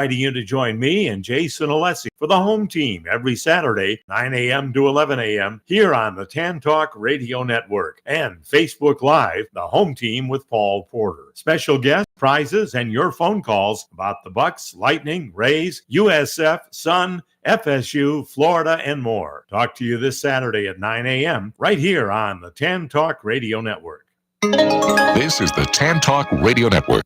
Inviting you to join me and Jason Alessi for the home team every Saturday, 9 a.m. to 11 a.m. here on the Tan Talk Radio Network and Facebook Live, the home team with Paul Porter. Special guests, prizes, and your phone calls about the Bucks, Lightning, Rays, USF, Sun, FSU, Florida, and more. Talk to you this Saturday at 9 a.m. right here on the Tan Talk Radio Network. This is the Tan Talk Radio Network.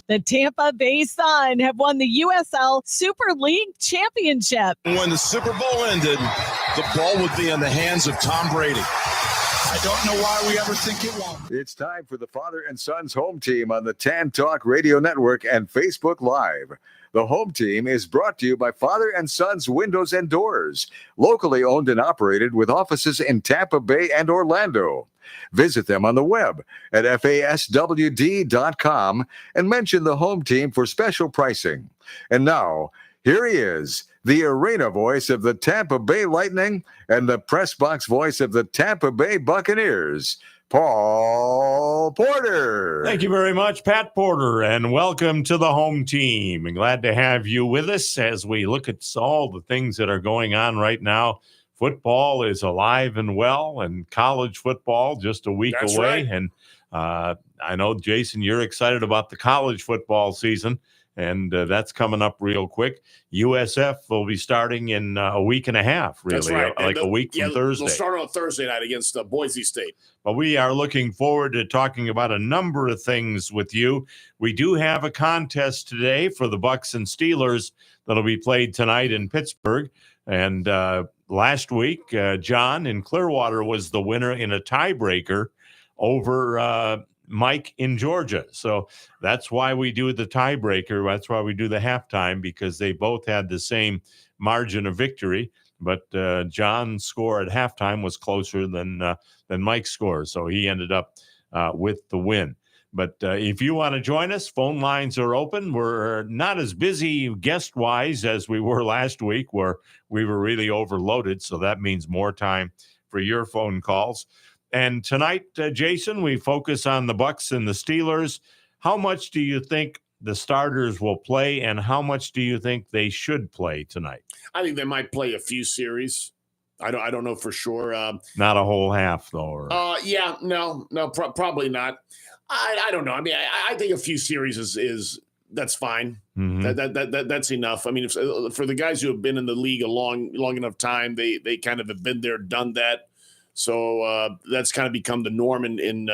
The Tampa Bay Sun have won the USL Super League Championship. When the Super Bowl ended, the ball would be in the hands of Tom Brady. I don't know why we ever think it won't. It's time for the Father and Son's home team on the Tan Talk Radio Network and Facebook Live. The home team is brought to you by Father and Son's Windows and Doors, locally owned and operated with offices in Tampa Bay and Orlando. Visit them on the web at faswd.com and mention the home team for special pricing. And now, here he is, the arena voice of the Tampa Bay Lightning and the press box voice of the Tampa Bay Buccaneers, Paul Porter. Thank you very much, Pat Porter, and welcome to the home team. And glad to have you with us as we look at all the things that are going on right now. Football is alive and well, and college football just a week away. Right. And I know, Jason, you're excited about the college football season, and that's coming up real quick. USF will be starting in a week and a half, really, right. A week from Thursday. They'll start on Thursday night against Boise State. But we are looking forward to talking about a number of things with you. We do have a contest today for the Bucks and Steelers that'll be played tonight in Pittsburgh. And last week, John in Clearwater was the winner in a tiebreaker over Mike in Georgia. So that's why we do the tiebreaker. That's why we do the halftime, because they both had the same margin of victory. But John's score at halftime was closer than Mike's score. So he ended up with the win. But if you want to join us, phone lines are open. We're not as busy guest-wise as we were last week, where we were really overloaded. So that means more time for your phone calls. And tonight, Jason, we focus on the Bucks and the Steelers. How much do you think the starters will play, and how much do you think they should play tonight? I think they might play a few series. I don't know for sure. Not a whole half, though. Probably not. I don't know. I mean, I think a few series is that's fine. Mm-hmm. That's enough. I mean, for the guys who have been in the league a long enough time, they kind of have been there, done that. So that's kind of become the norm in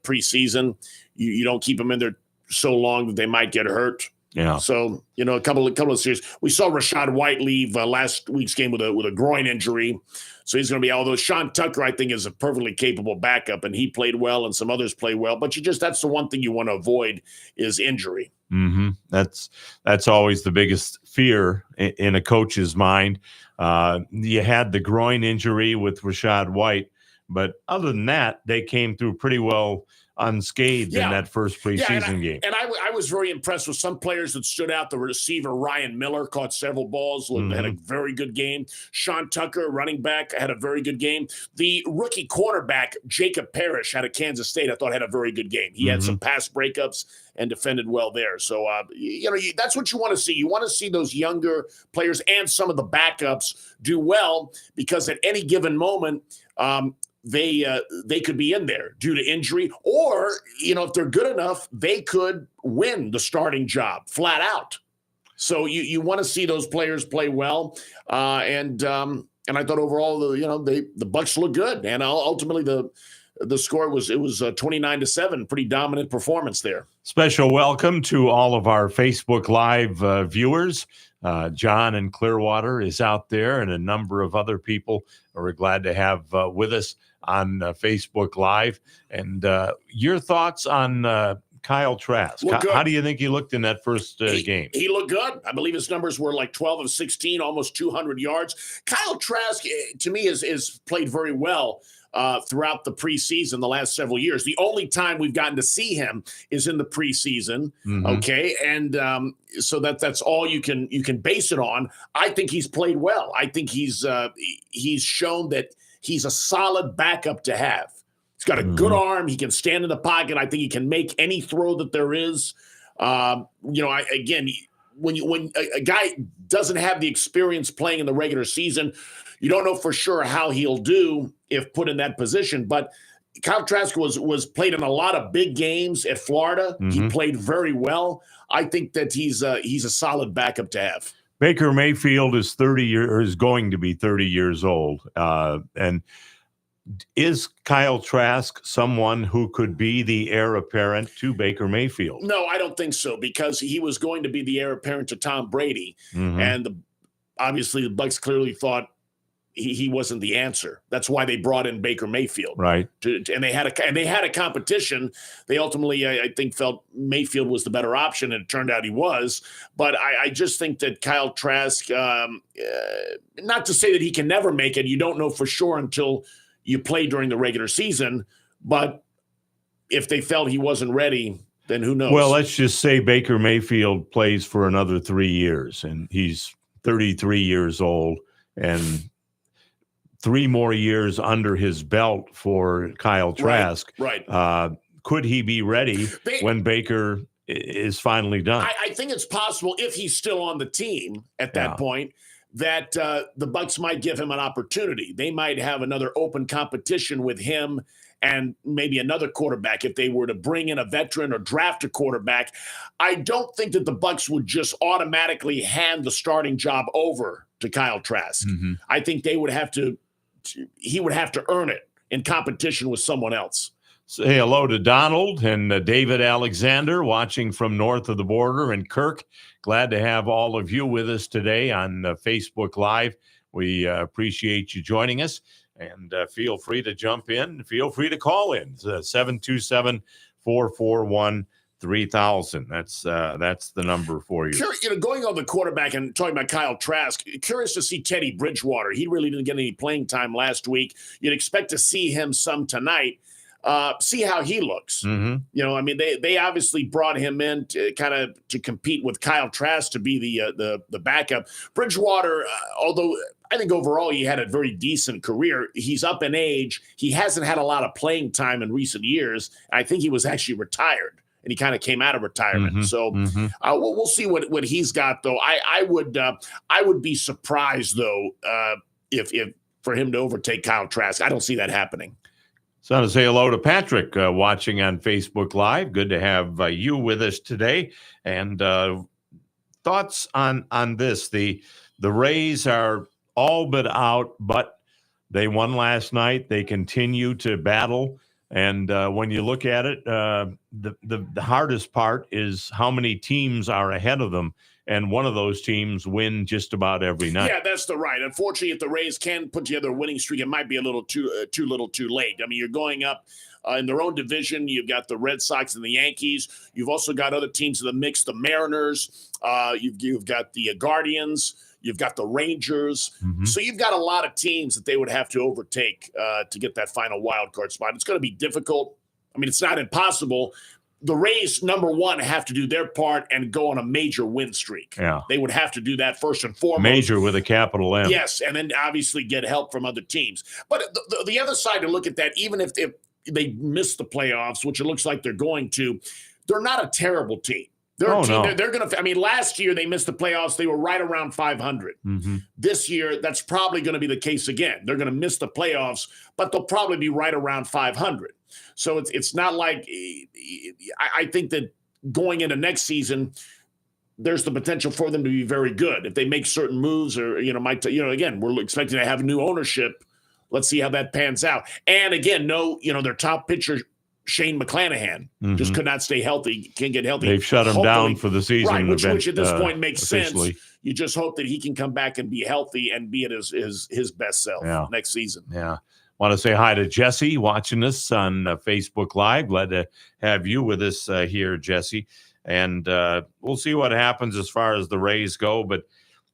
preseason. You don't keep them in there so long that they might get hurt. Yeah. So, a couple of series. We saw Rashad White leave last week's game with a groin injury. So he's going to be, although Sean Tucker, I think, is a perfectly capable backup, and he played well and some others play well. But that's the one thing you want to avoid is injury. Mm-hmm. That's always the biggest fear in a coach's mind. You had the groin injury with Rashad White, but other than that, they came through pretty well unscathed in that first preseason game. And I was very impressed with some players that stood out. The receiver, Ryan Miller, caught several balls, had a very good game. Sean Tucker, running back, had a very good game. The rookie cornerback, Jacob Parrish, out of Kansas State, I thought had a very good game. He had some pass breakups and defended well there. So, that's what you want to see. You want to see those younger players and some of the backups do well, because at any given moment, they could be in there due to injury, or, if they're good enough, they could win the starting job flat out. So you want to see those players play well. And I thought overall, the Bucs look good. And ultimately the score was 29-7, pretty dominant performance there. Special welcome to all of our Facebook Live viewers. John in Clearwater is out there, and a number of other people we're glad to have with us on Facebook Live. And your thoughts on Kyle Trask? How do you think he looked in that first game? He looked good. I believe his numbers were like 12 of 16, almost 200 yards. Kyle Trask, to me, is played very well throughout the preseason the last several years. The only time we've gotten to see him is in the preseason. Okay. And so that's all you can base it on. I think he's played well. I think he's shown that he's a solid backup to have. He's got a good arm. He can stand in the pocket. I think he can make any throw that there is. When a guy doesn't have the experience playing in the regular season, you don't know for sure how he'll do if put in that position. But Kyle Trask was played in a lot of big games at Florida. He played very well. I think that he's a solid backup to have. Baker Mayfield is going to be 30 years old. And is Kyle Trask someone who could be the heir apparent to Baker Mayfield? No, I don't think so, because he was going to be the heir apparent to Tom Brady. And obviously the Bucs clearly thought he wasn't the answer. That's why they brought in Baker Mayfield. Right. And they had a competition. They ultimately, I think, felt Mayfield was the better option, and it turned out he was. But I just think that Kyle Trask, not to say that he can never make it, you don't know for sure until you play during the regular season. But if they felt he wasn't ready, then who knows? Well, let's just say Baker Mayfield plays for another 3 years, and he's 33 years old, and 3 more years under his belt for Kyle Trask. Right. Could he be ready when Baker is finally done? I think it's possible, if he's still on the team at that point, that the Bucs might give him an opportunity. They might have another open competition with him and maybe another quarterback if they were to bring in a veteran or draft a quarterback. I don't think that the Bucs would just automatically hand the starting job over to Kyle Trask. I think they would have to. He would have to earn it in competition with someone else. Say hello to Donald and David Alexander watching from north of the border, and Kirk. Glad to have all of you with us today on Facebook Live. We appreciate you joining us, and feel free to jump in. Feel free to call in. 727-441-3000. That's the number for you. Going on the quarterback and talking about Kyle Trask, curious to see Teddy Bridgewater. He really didn't get any playing time last week. You'd expect to see him some tonight. See how he looks. They obviously brought him in to compete with Kyle Trask to be the backup. Bridgewater, although I think overall he had a very decent career, he's up in age. He hasn't had a lot of playing time in recent years. I think he was actually retired, and he kind of came out of retirement. So we'll see what he's got, though. I would be surprised, though, if for him to overtake Kyle Trask. I don't see that happening. So I want to say hello to Patrick watching on Facebook Live. Good to have you with us today. And thoughts on this. The Rays are all but out, but they won last night. They continue to battle. And when you look at it, the hardest part is how many teams are ahead of them. And one of those teams win just about every night. Yeah, that's right. Unfortunately, if the Rays can put together a winning streak, it might be a little too late. I mean, you're going up in their own division. You've got the Red Sox and the Yankees. You've also got other teams in the mix, the Mariners. You've got the Guardians. You've got the Rangers. So you've got a lot of teams that they would have to overtake to get that final wild card spot. It's going to be difficult. I mean, it's not impossible. The Rays, number one, have to do their part and go on a major win streak. Yeah. They would have to do that first and foremost. Major with a capital M. Yes, and then obviously get help from other teams. But the other side to look at that, even if they miss the playoffs, which it looks like they're going to, they're not a terrible team. They're a team. They're going to – I mean, last year they missed the playoffs. They were right around 500. This year, that's probably going to be the case again. They're going to miss the playoffs, but they'll probably be right around 500. So it's not like I think that going into next season, there's the potential for them to be very good if they make certain moves, or again, we're expecting to have new ownership. Let's see how that pans out. And again, their top pitcher Shane McClanahan just could not stay healthy, can't get healthy. They've shut him down for the season, right? Which at this point makes officially sense. You just hope that he can come back and be healthy and be at his best self next season. Yeah. Want to say hi to Jesse watching us on Facebook Live. Glad to have you with us here, Jesse. And we'll see what happens as far as the Rays go. But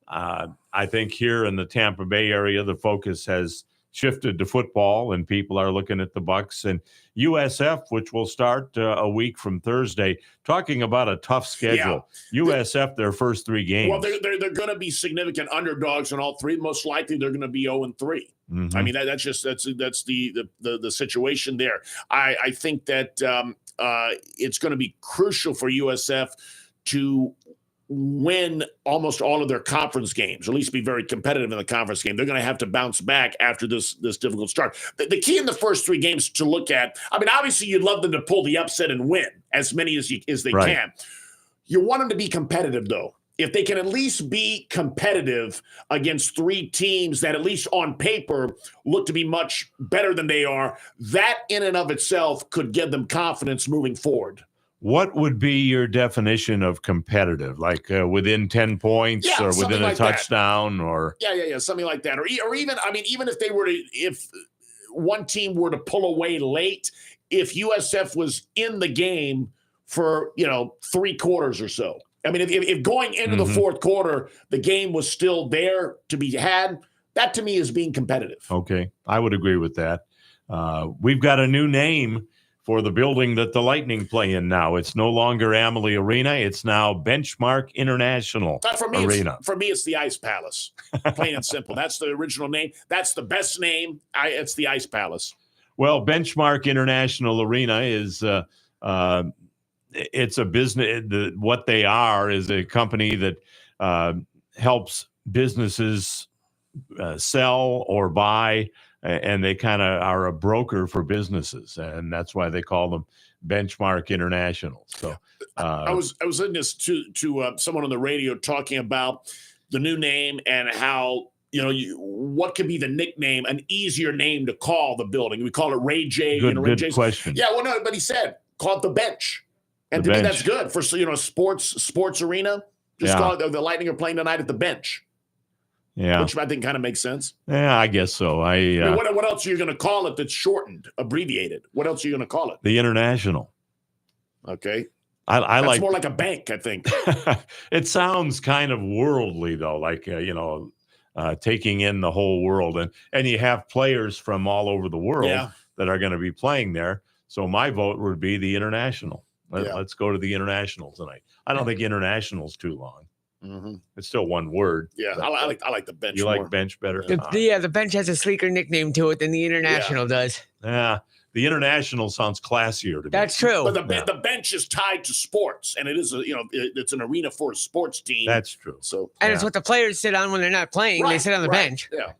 I think here in the Tampa Bay area, the focus has shifted to football, and people are looking at the Bucks and USF, which will start a week from Thursday. Talking about a tough schedule. Yeah. USF, their first 3 games. Well, they're going to be significant underdogs in all 3. Most likely, they're going to be 0-3. Mm-hmm. I mean, that's the situation there. I think that it's going to be crucial for USF to win almost all of their conference games, or at least be very competitive in the conference game. They're going to have to bounce back after this difficult start. The key in the first 3 games to look at, I mean, obviously you'd love them to pull the upset and win as many as they can. You want them to be competitive, though. If they can at least be competitive against 3 teams that, at least on paper, look to be much better than they are, that in and of itself could give them confidence moving forward. What would be your definition of competitive? Like within 10 points, or within a touchdown, or something like that, or even, I mean, even if one team were to pull away late, if USF was in the game for 3 quarters or so. I mean, if going into the fourth quarter, the game was still there to be had, that to me is being competitive. Okay, I would agree with that. We've got a new name for the building that the Lightning play in now. It's no longer Amalie Arena. It's now Benchmark International Arena. For me, it's the Ice Palace. Plain and simple. That's the original name. That's the best name. It's the Ice Palace. Well, Benchmark International Arena is it's a business. What they are is a company that helps businesses sell or buy, and they kind of are a broker for businesses, and that's why they call them Benchmark International. So I was listening to someone on the radio talking about the new name and how what could be the nickname, an easier name to call the building. We call it Ray J. Good question. Yeah, well, no, but he said call it the Bench, and to me that's good for sports arena. Just call it the Lightning are playing tonight at the Bench. Yeah, which I think kind of makes sense. Yeah, I guess so. I mean, what else are you going to call it that's shortened, abbreviated? What else are you going to call it? The International. Okay. That's like more like a bank, I think. It sounds kind of worldly, though, like taking in the whole world, and you have players from all over the world that are going to be playing there. So my vote would be the International. Let's go to the International tonight. I don't think International's too long. Mm-hmm. It's still one word. Yeah, I like the Bench. You more. like Bench better? The Bench has a sleeker nickname to it than the International does. Yeah, the International sounds classier to me. That's true. But the Bench is tied to sports, and it is it's an arena for a sports team. That's true. So it's what the players sit on when they're not playing. They sit on the bench. Yeah.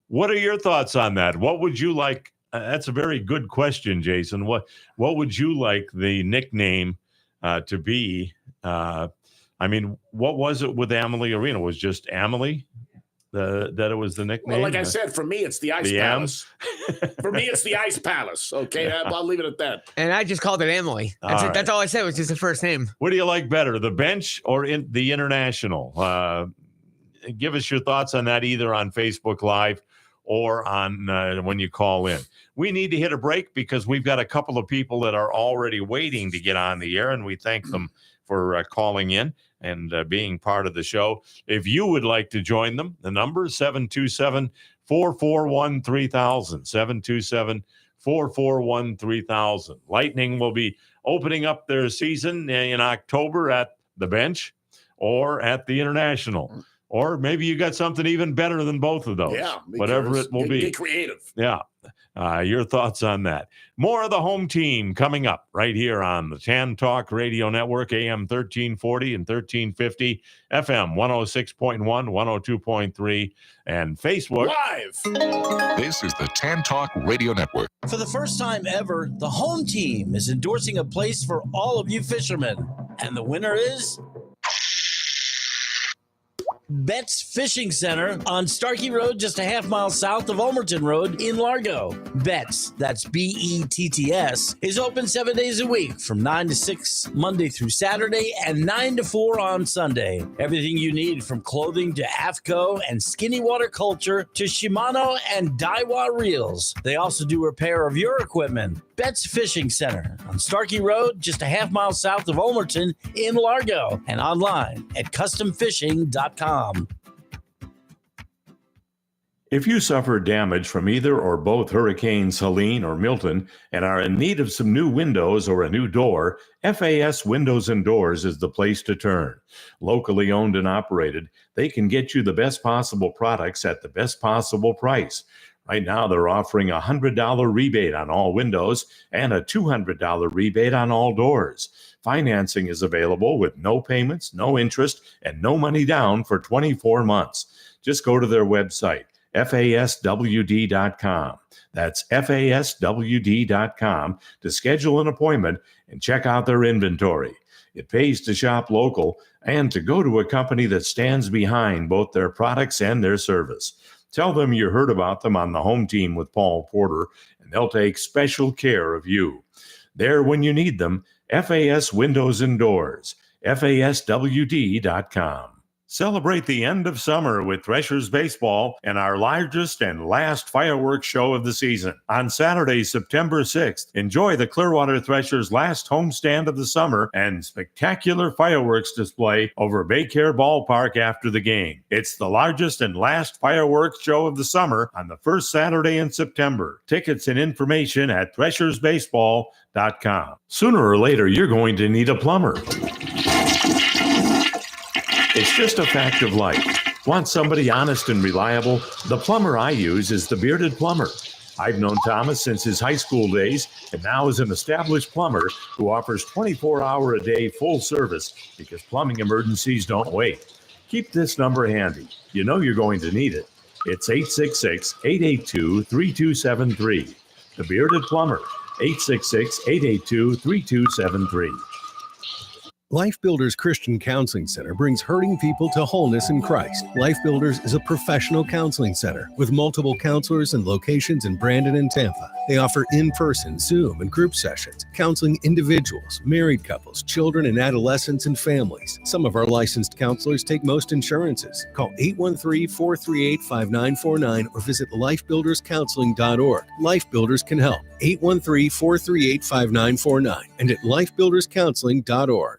What are your thoughts on that? What would you like? That's a very good question, Jason. What would you like the nickname to be? I mean, what was it with Amalie Arena? Was just Amalie that it was the nickname? Well, like I said, for me, it's the Ice Palace. For me, it's the Ice Palace. Okay, I'll leave it at that. And I just called it Amalie. That's all I said was just the first name. What do you like better, the Bench or the International? Give us your thoughts on that either on Facebook Live or on when you call in. We need to hit a break because we've got a couple of people that are already waiting to get on the air, and we thank them for calling in and being part of the show. If you would like to join them, the number is 727-441-3000, 727-441-3000. Lightning will be opening up their season in October at the Bench or at the International. Or maybe you got something even better than both of those. Yeah. Whatever it will be. Get creative. Yeah. Your thoughts on that. More of the home team coming up right here on the Tan Talk Radio Network, AM 1340 and 1350, FM 106.1, 102.3, and Facebook Live. This is the Tan Talk Radio Network. For the first time ever, the home team is endorsing a place for all of you fishermen. And the winner is Betts Fishing Center on Starkey Road, just a half mile south of Ulmerton Road in Largo. Betts, that's Betts, is open 7 days a week from 9 to 6 Monday through Saturday and 9 to 4 on Sunday. Everything you need from clothing to AFCO and skinny water culture to Shimano and Daiwa reels. They also do repair of your equipment. Betts Fishing Center on Starkey Road, just a half mile south of Ulmerton in Largo, and online at customfishing.com. If you suffered damage from either or both Hurricanes Helene or Milton and are in need of some new windows or a new door, FAS Windows and Doors is the place to turn. Locally owned and operated, they can get you the best possible products at the best possible price. Right now, they're offering a $100 rebate on all windows and a $200 rebate on all doors. Financing is available with no payments, no interest, and no money down for 24 months. Just go to their website, faswd.com. That's faswd.com to schedule an appointment and check out their inventory. It pays to shop local and to go to a company that stands behind both their products and their service. Tell them you heard about them on the Home Team with Paul Porter, and they'll take special care of you. There when you need them, FAS Windows and Doors, faswd.com. Celebrate the end of summer with Threshers Baseball and our largest and last fireworks show of the season. On Saturday, September 6th, enjoy the Clearwater Threshers' last homestand of the summer and spectacular fireworks display over Baycare Ballpark after the game. It's the largest and last fireworks show of the summer on the first Saturday in September. Tickets and information at threshersbaseball.com. Sooner or later, you're going to need a plumber. It's just a fact of life. Want somebody honest and reliable? The plumber I use is the Bearded Plumber. I've known Thomas since his high school days and now is an established plumber who offers 24-hour-a-day full service because plumbing emergencies don't wait. Keep this number handy. You know you're going to need it. It's 866-882-3273. The Bearded Plumber, 866-882-3273. Life Builders Christian Counseling Center brings hurting people to wholeness in Christ. Life Builders is a professional counseling center with multiple counselors and locations in Brandon and Tampa. They offer in-person, Zoom, and group sessions, counseling individuals, married couples, children and adolescents, and families. Some of our licensed counselors take most insurances. Call 813-438-5949 or visit lifebuilderscounseling.org. Life Builders can help. 813-438-5949 and at lifebuilderscounseling.org.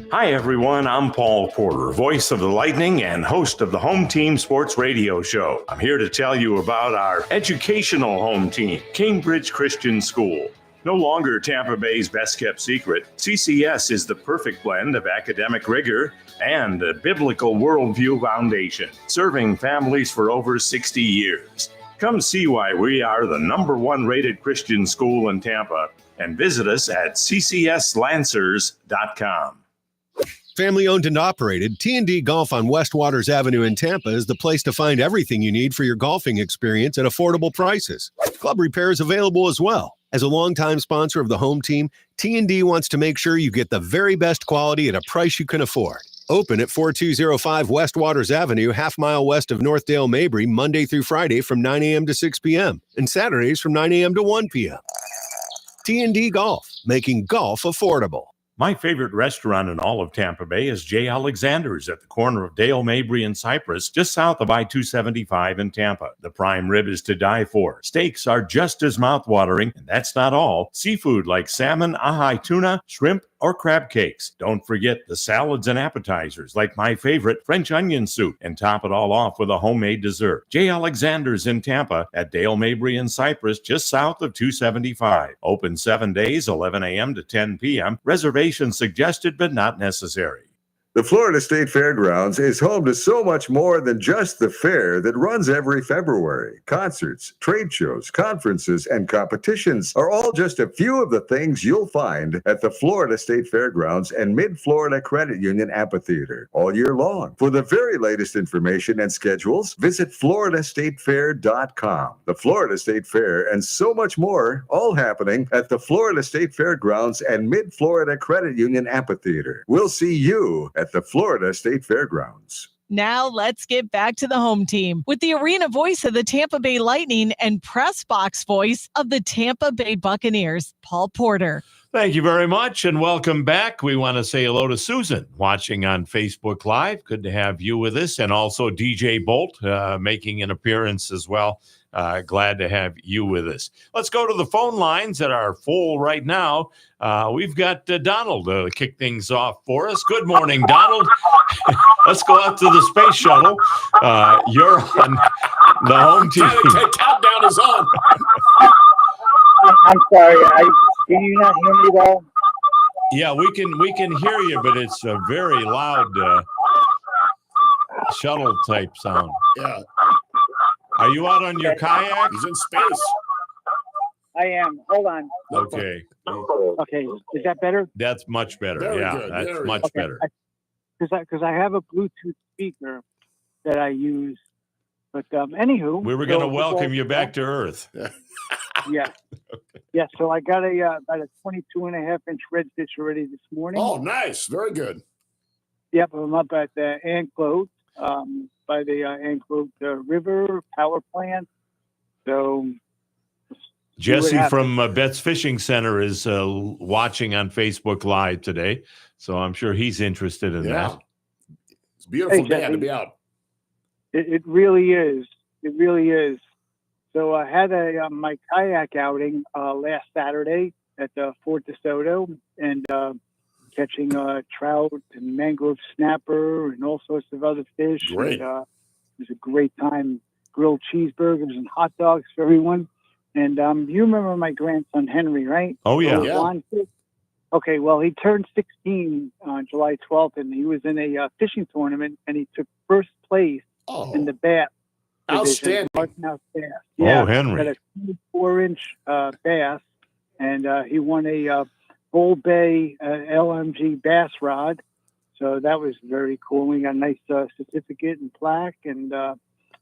Hi, everyone. I'm Paul Porter, voice of the Lightning and host of the Home Team Sports Radio Show. I'm here to tell you about our educational home team, Cambridge Christian School. No longer Tampa Bay's best-kept secret, CCS is the perfect blend of academic rigor and a biblical worldview foundation, serving families for over 60 years. Come see why we are the #1 rated Christian school in Tampa and visit us at ccslancers.com. Family owned and operated, T&D Golf on West Waters Avenue in Tampa is the place to find everything you need for your golfing experience at affordable prices. Club repair is available as well. As a longtime sponsor of the Home Team, T&D wants to make sure you get the very best quality at a price you can afford. Open at 4205 West Waters Avenue, half-mile west of Northdale Mabry, Monday through Friday from 9 a.m. to 6 p.m. and Saturdays from 9 a.m. to 1 p.m. T&D Golf, making golf affordable. My favorite restaurant in all of Tampa Bay is J. Alexander's at the corner of Dale, Mabry, and Cypress, just south of I-275 in Tampa. The prime rib is to die for. Steaks are just as mouthwatering, and that's not all. Seafood like salmon, ahi tuna, shrimp, or crab cakes. Don't forget the salads and appetizers like my favorite French onion soup, and top it all off with a homemade dessert. J. Alexander's in Tampa at Dale, Mabry, and Cypress, just south of 275. Open 7 days, 11 a.m. to 10 p.m. Reservations suggested but not necessary. The Florida State Fairgrounds is home to so much more than just the fair that runs every February. Concerts, trade shows, conferences, and competitions are all just a few of the things you'll find at the Florida State Fairgrounds and Mid-Florida Credit Union Amphitheater all year long. For the very latest information and schedules, visit floridastatefair.com. The Florida State Fair and so much more, all happening at the Florida State Fairgrounds and Mid-Florida Credit Union Amphitheater. We'll see you at the Florida State Fairgrounds. Now let's get back to the home team with the arena voice of the Tampa Bay Lightning and press box voice of the Tampa Bay Buccaneers, Paul Porter. Thank you very much and welcome back. We want to say hello to Susan watching on Facebook Live. Good to have you with us, and also DJ Bolt making an appearance as well. Glad to have you with us. Let's go to the phone lines that are full right now. We've got Donald to kick things off for us. Good morning, Donald. Let's go out to the space shuttle. You're on The home team. Countdown is on. I'm sorry. Can you not hear me though? Yeah, we can hear you, but it's a very loud shuttle type sound. Yeah. Are you out on your kayak? He's in space. I am. Hold on. Okay. Okay. Is that better? That's much better. Very yeah, good. that's Very much good. better. Because I have a Bluetooth speaker that I use. But anywho, We were going to welcome you back to Earth. Yeah. Yeah. So I got about a 22.5-inch redfish already this morning. Oh, nice. Very good. Yep. I'm up at the Anclote, by the Anclote River power plant. So Jesse from Bet's Fishing Center is watching on Facebook Live today, so I'm sure he's interested in that. It's a beautiful day Jesse, to be out. It really is. It really is. So I had my kayak outing last Saturday at Fort DeSoto and catching trout and mangrove snapper and all sorts of other fish. Great. And, it was a great time. Grilled cheeseburgers and hot dogs for everyone. And you remember my grandson Henry, right? Oh, yeah. Okay, well, he turned 16 on July 12th, and he was in a fishing tournament, and he took first place in the bass. Outstanding. Yeah, oh, Henry. Got a 24-inch bass, and he won a Bull Bay LMG bass rod. So that was very cool. We got a nice certificate and plaque, and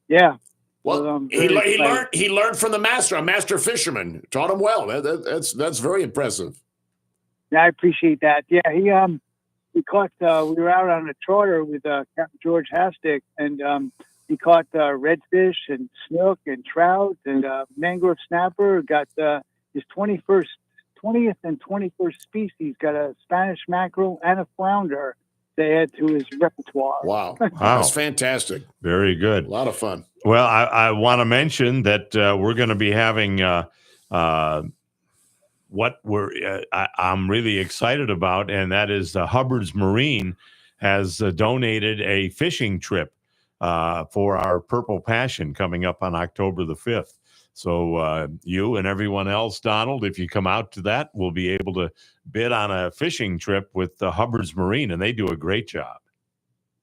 yeah. Well, so he learned from the master, a master fisherman. Taught him well. That's very impressive. Yeah, I appreciate that. Yeah, he caught. We were out on a charter with Captain George Hastick, and he caught redfish and snook and trout and mangrove snapper. Got his 20th and 21st species. Got a Spanish mackerel and a flounder to add to his repertoire. Wow. That's fantastic. Very good. A lot of fun. Well, I want to mention that we're going to be having what I'm really excited about, and that is Hubbard's Marine has donated a fishing trip for our Purple Passion coming up on October the 5th. So you and everyone else, Donald, if you come out to that, will be able to bid on a fishing trip with Hubbard's Marine, and they do a great job.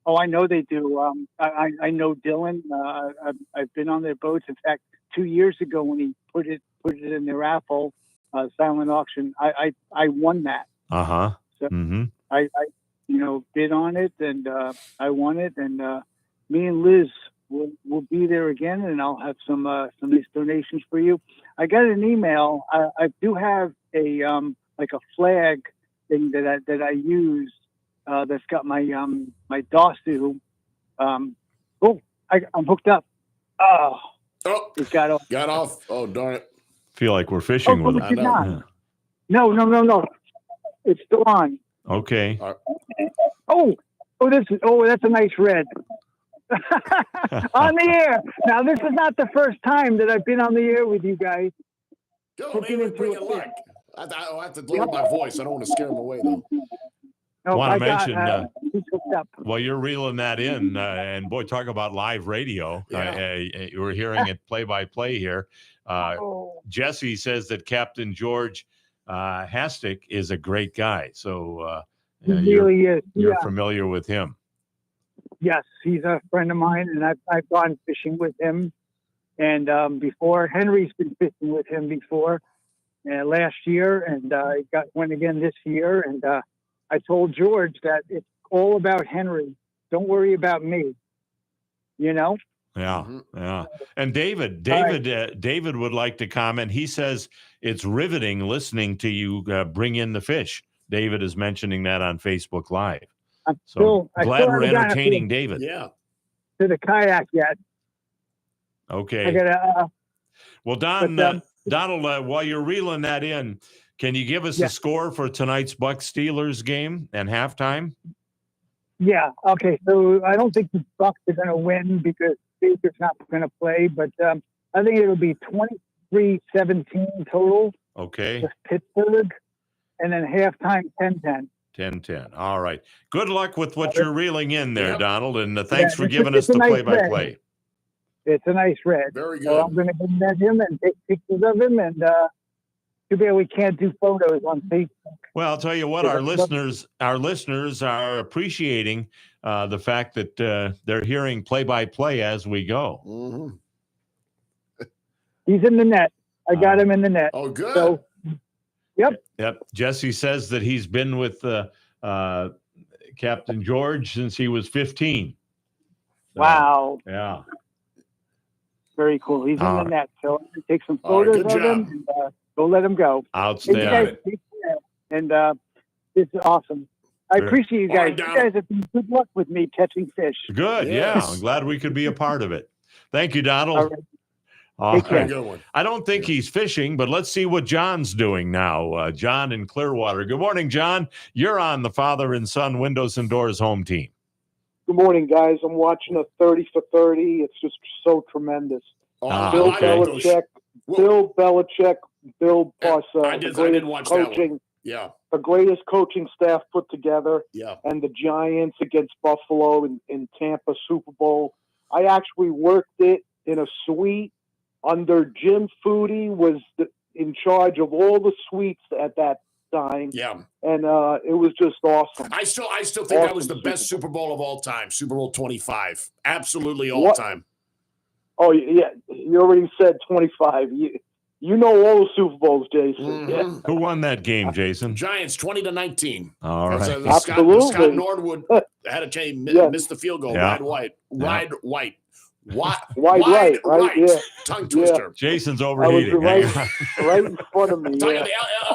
Oh, I know they do. I know Dylan. I've been on their boats. In fact, 2 years ago when he put it in the raffle, silent auction, I won that. So I bid on it, and I won it, and me and Liz will be there again, and I'll have some nice donations for you. I got an email. I do have a like a flag thing that I use that's got my my Dawsu. I'm hooked up. Oh, it got off. Got off. Oh, darn it! Feel like we're fishing with it. it. Yeah. No. It's still on. Okay. That's a nice red. On the air. Now, this is not the first time that I've been on the air with you guys. Maybe bring it luck. I have to lower my voice. I don't want to scare him away, though. No, want to mention, well, you're reeling that in, and boy, talk about live radio. We're hearing it play-by-play here. Jesse says that Captain George Hastick is a great guy. So he really is. You're familiar with him. Yes, he's a friend of mine, and I've gone fishing with him. And before, Henry's been fishing with him before last year, and I went again this year. And I told George that it's all about Henry. Don't worry about me. You know? Yeah. And David would like to comment. He says it's riveting listening to you bring in the fish. David is mentioning that on Facebook Live. So glad we're entertaining David. Yeah. To the kayak yet. Okay. I gotta, well, Donald, while you're reeling that in, can you give us a score for tonight's Bucks Steelers game and halftime? Yeah. Okay. So I don't think the Bucks are going to win because Baker's not going to play, but I think it'll be 23-17 total. Okay. With Pittsburgh, and then halftime 10-10. 10-10. All right. Good luck with what you're reeling in there, Donald, and thanks for giving us the play-by-play. It's a nice red. Very So I'm good. going to met him and take pictures of him. And too bad we can't do photos on Facebook. Well, I'll tell you what, our listeners are appreciating the fact that they're hearing play-by-play as we go. Mm-hmm. He's in the net. I got him in the net. Oh, good. So, yep. Jesse says that he's been with Captain George since he was 15. So, Wow. Yeah. Very cool. He's in the right. net. So I'm going to take some All right, photos good of him job. and go let him go. Hey, you Outstanding. guys take care. And it's awesome. I Sure. appreciate you All right, guys. You Donald. guys have been good luck with me catching fish. Good. Yes. Yeah. I'm glad we could be a part of it. Thank you, Donald. All right. All Take care. right. Very good one. I don't think he's fishing, but let's see what John's doing now. John in Clearwater. Good morning, John. You're on the father and son windows and doors home team. Good morning, guys. I'm watching a 30 for 30. It's just so tremendous. Oh, Bill I like those. Belichick, Well, Bill Parcells, I didn't watch that one. Yeah, the greatest coaching staff put together, yeah. and the Giants against Buffalo in Tampa Super Bowl. I actually worked it in a suite under Jim Foodie was in charge of all the suites at that time. Yeah. And it was just awesome. I still think that was the best Super Bowl of all time. Super Bowl 25. Absolutely all time. Oh, yeah. You already said 25. You know all the Super Bowls, Jason. Mm-hmm. Yeah. Who won that game, Jason? Giants 20-19. All right. Absolutely. Scott Norwood had a change, missed the field goal. Yeah. Wide right. Wide right. Yeah. Tongue twister. Jason's I was overheating. right in front of me. Talking Yeah.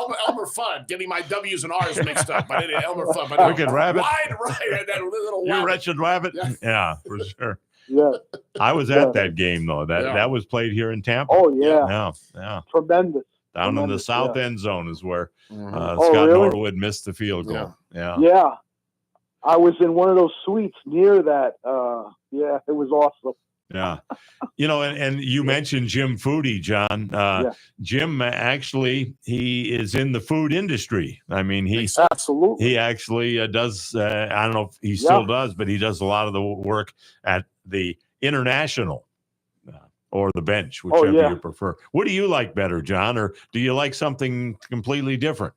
about Elmer Fudd, getting my W's and R's mixed up. I did Elmer Fudd. But Wicked Rabbit. Wide right. And that little You rabbit. wretched rabbit? Yeah. Yeah, for sure. Yeah. I was at that game, though. Yeah. That was played here in Tampa. Oh, yeah. Yeah. Tremendous. Down in the Tremendous, south yeah. end zone is where Mhm. Scott really? Norwood missed the field goal. Yeah. Yeah. I was in one of those suites near that. Yeah, it was awesome. Yeah. You know, and you mentioned Jim Foodie, John. Jim, actually, he is in the food industry. I mean, Absolutely. he actually does, I don't know if he still does, but he does a lot of the work at the International or the bench, whichever you prefer. What do you like better, John? Or do you like something completely different?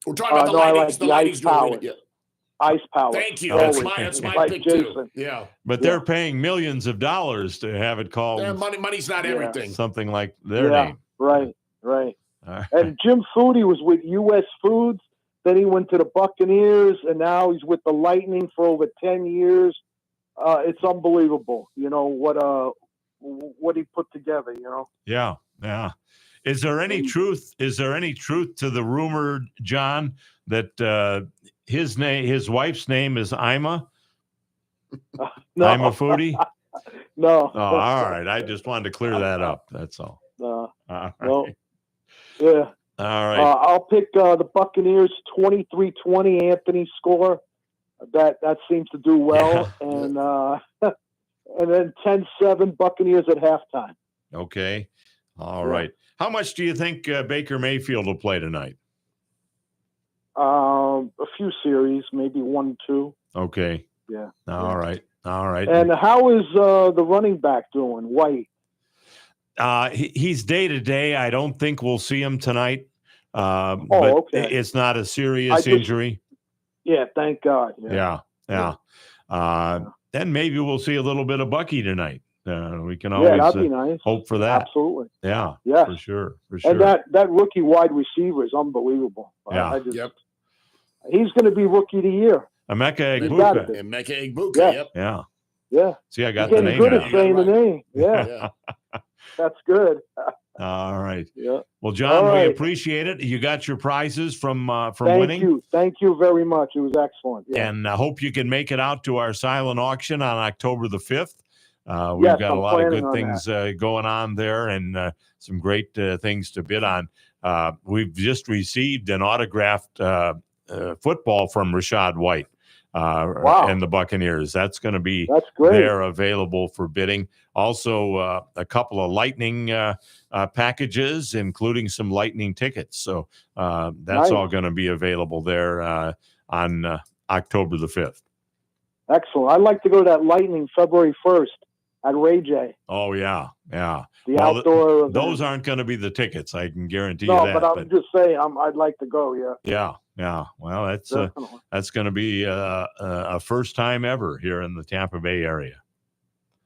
We're talking about the I lighting. like The the lighting's ice doing power. it. Yeah. Ice power. Thank you. Always. That's my Like pick, Jason. too. Yeah. But they're paying millions of dollars to have it called Money's not everything. something like their name. Right. All right. And Jim Foodie was with U.S. Foods. Then he went to the Buccaneers, and now he's with the Lightning for over 10 years. It's unbelievable, you know, what he put together, you know. Yeah. Is there any truth? Is there any truth to the rumor, John, that his wife's name is Ima? No. Ima Foodie? No. Oh, all right. I just wanted to clear that up. That's all. No. All right. No. Yeah. All right. I'll pick the Buccaneers 23-20 Anthony score. That seems to do well. And and then 10-7 Buccaneers at halftime. Okay. All right. How much do you think Baker Mayfield will play tonight? A few series, maybe 1-2. Okay. Yeah. All right. And how is the running back doing, White? He's day to day. I don't think we'll see him tonight. But okay. It's not a serious injury. Yeah, thank God. Yeah. Then maybe we'll see a little bit of Bucky tonight. We can always that'd be nice. hope for that. Absolutely. Yeah. Yeah. For sure. And that rookie wide receiver is unbelievable. Yeah. He's going to be rookie of the year. Emeka Emeka Yeah. Yeah. Yeah. See, I got He's the getting name good now. at saying the name. Yeah. That's good. All right. Yeah. Well, John, All we right. appreciate it. You got your prizes from Thank winning. you. Thank you very much. It was excellent. Yeah. And I hope you can make it out to our silent auction on October the 5th. We've Yes, got a I'm lot of planning good on things going on there and some great things to bid on. We've just received an autographed football from Rashad White and the Buccaneers. That's going to be there available for bidding. Also, a couple of Lightning packages, including some Lightning tickets. So that's all going to be available there on October the 5th. Excellent. I'd like to go to that Lightning February 1st. at Ray J. Oh, yeah. Yeah. The outdoor event. Those aren't going to be the tickets. I can guarantee you No, that. but I'm just saying, I'd like to go. Yeah. Yeah. Yeah. Well, that's going to be a first time ever here in the Tampa Bay area.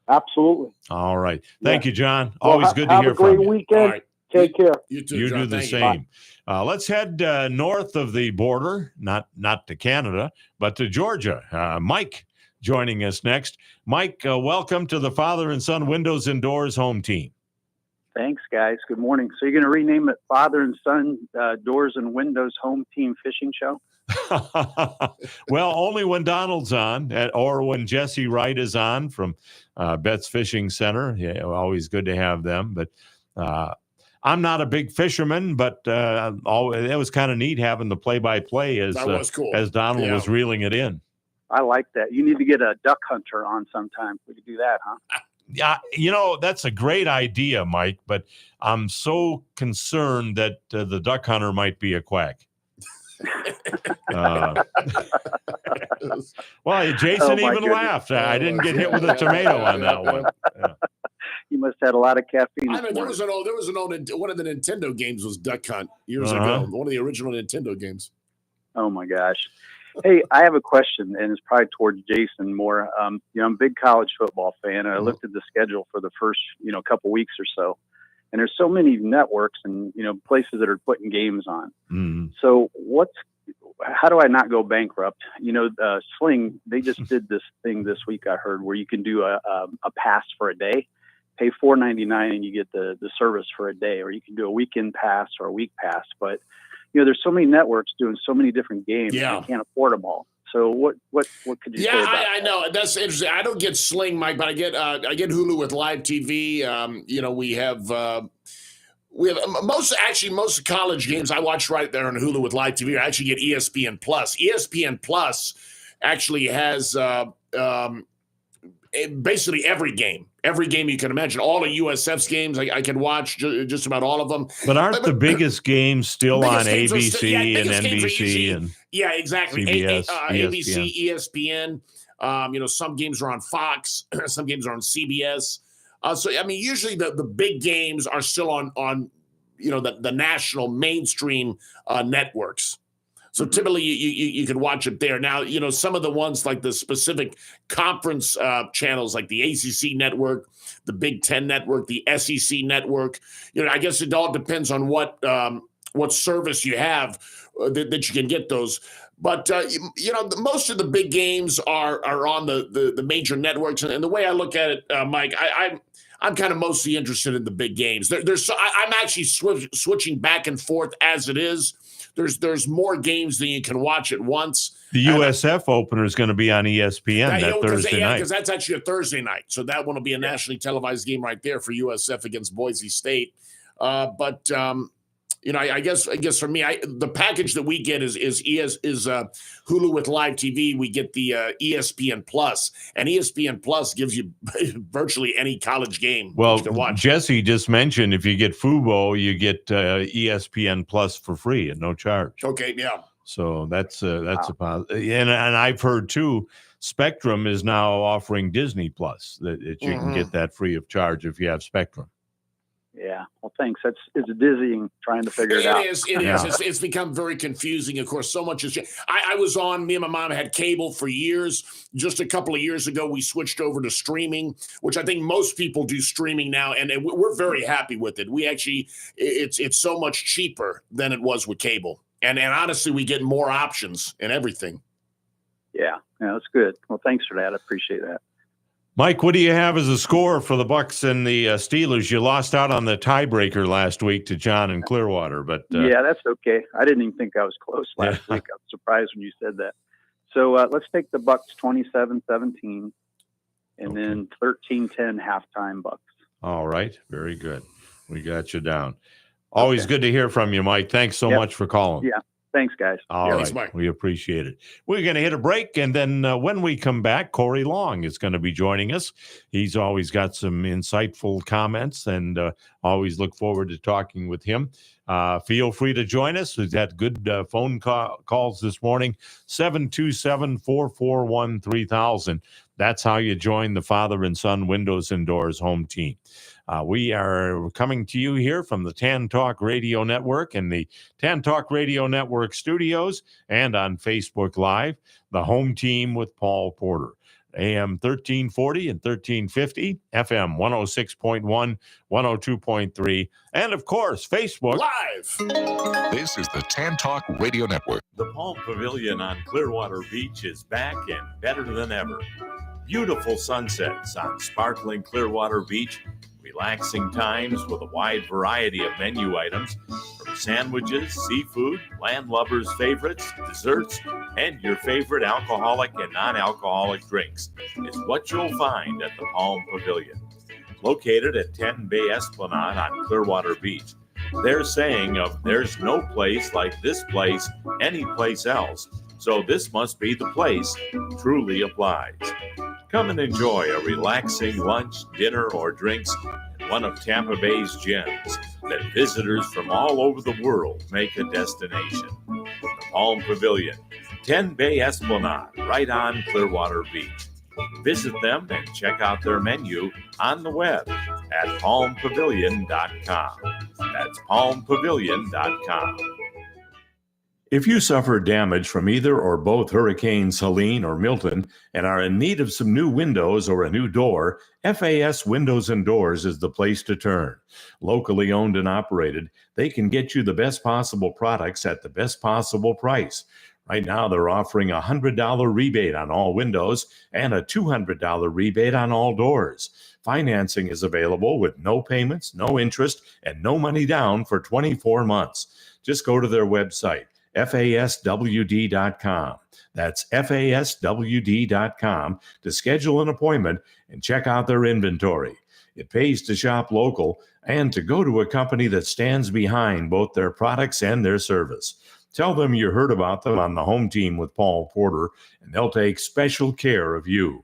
Absolutely. All right. Thank you, John. Always good to hear from you. Have a great weekend. Right. Take care. You too, You John. do the Thank same. Let's head north of the border, not to Canada, but to Georgia. Mike joining us next. Mike, welcome to the Father and Son Windows and Doors home team. Thanks, guys. Good morning. So you're going to rename it Father and Son Doors and Windows Home Team Fishing Show? Well, only when Donald's on or when Jesse Wright is on from Betts Fishing Center. Yeah, always good to have them. But I'm not a big fisherman, but it was kind of neat having the play-by-play as Donald was reeling it in. I like that. You need to get a duck hunter on sometime. We could do that, huh? Yeah, that's a great idea, Mike, but I'm so concerned that the duck hunter might be a quack. Well, Jason even laughed. I didn't get hit with a tomato on that one. Yeah. You must have had a lot of caffeine. I mean, there was an old one of the Nintendo games was Duck Hunt years ago. One of the original Nintendo games. Oh my gosh. Hey, I have a question, and it's probably towards Jason more. I'm a big college football fan, and I looked at the schedule for the first, couple weeks or so, and there's so many networks and places that are putting games on. Mm-hmm. So how do I not go bankrupt? Sling, they just did this thing this week, I heard, where you can do a pass for a day, pay $4.99, and you get the service for a day, or you can do a weekend pass or a week pass, but there's so many networks doing so many different games. Yeah. I can't afford them all. So what could you say about that? I know. That's interesting. I don't get Sling, Mike, but I get Hulu with live TV. We have most college games I watch right there on Hulu with live TV. I actually get ESPN Plus. ESPN Plus actually has basically every game you can imagine. All of USF's games, I can watch just about all of them. But aren't the biggest games still on ABC and NBC and exactly CBS, ABC, ESPN? Some games are on Fox, some games are on CBS. Usually the big games are still on the national mainstream networks. So typically you can watch it there. Now, some of the ones like the specific conference channels like the ACC network, the Big Ten network, the SEC network, I guess it all depends on what service you have that you can get those. But, most of the big games are on the major networks. And the way I look at it, Mike, I'm kind of mostly interested in the big games. I'm actually switching back and forth as it is. There's more games than you can watch at once. The USF opener is going to be on ESPN that Thursday night. Because that's actually a Thursday night. So that one will be a nationally televised game right there for USF against Boise State. I guess for me, the package that we get is Hulu with live TV. We get the ESPN Plus, and ESPN Plus gives you virtually any college game you can watch. Jesse just mentioned if you get Fubo, you get ESPN Plus for free at no charge. Okay, yeah. So that's a positive. And I've heard too, Spectrum is now offering Disney Plus that you can get that free of charge if you have Spectrum. Yeah. Well, thanks. It's dizzying trying to figure it out. It is. It's become very confusing. Of course, so much has changed. Me and my mom had cable for years. Just a couple of years ago, we switched over to streaming, which I think most people do streaming now. And we're very happy with it. We actually, it's so much cheaper than it was with cable. And honestly, we get more options and everything. Yeah, that's good. Well, thanks for that. I appreciate that. Mike, what do you have as a score for the Bucks and the Steelers? You lost out on the tiebreaker last week to John in Clearwater, but yeah, that's okay. I didn't even think I was close last week. I was surprised when you said that. So let's take the Bucks 27-17, and then 13-10 halftime Bucks. All right, very good. We got you down. Always good to hear from you, Mike. Thanks so much for calling. Yeah, Thanks, guys. All Thanks, right. Mike. We appreciate it. We're going to hit a break, and then when we come back, Corey Long is going to be joining us. He's always got some insightful comments, and always look forward to talking with him. Feel free to join us. We've had good phone calls this morning, 727-441-3000. That's how you join the Father and Son Windows and Doors home team. We are coming to you here from the Tan Talk Radio Network and the Tan Talk Radio Network studios and on Facebook Live, the home team with Paul Porter. AM 1340 and 1350, FM 106.1, 102.3, and of course, Facebook Live. This is the Tan Talk Radio Network. The Palm Pavilion on Clearwater Beach is back and better than ever. Beautiful sunsets on sparkling Clearwater Beach, relaxing times with a wide variety of menu items, from sandwiches, seafood, landlubbers' favorites, desserts, and your favorite alcoholic and non-alcoholic drinks is what you'll find at the Palm Pavilion. Located at 10 Bay Esplanade on Clearwater Beach, they're saying of there's no place like this place anyplace else, so this must be the place truly applies. Come and enjoy a relaxing lunch, dinner, or drinks in one of Tampa Bay's gems that visitors from all over the world make a destination. The Palm Pavilion, 10 Bay Esplanade, right on Clearwater Beach. Visit them and check out their menu on the web at palmpavilion.com. That's palmpavilion.com. If you suffered damage from either or both Hurricanes Helene or Milton and are in need of some new windows or a new door, FAS Windows and Doors is the place to turn. Locally owned and operated, they can get you the best possible products at the best possible price. Right now, they're offering a $100 rebate on all windows and a $200 rebate on all doors. Financing is available with no payments, no interest, and no money down for 24 months. Just go to their website, faswd.com. That's faswd.com to schedule an appointment and check out their inventory. It pays to shop local and to go to a company that stands behind both their products and their service. Tell them you heard about them on the home team with Paul Porter, and they'll take special care of you.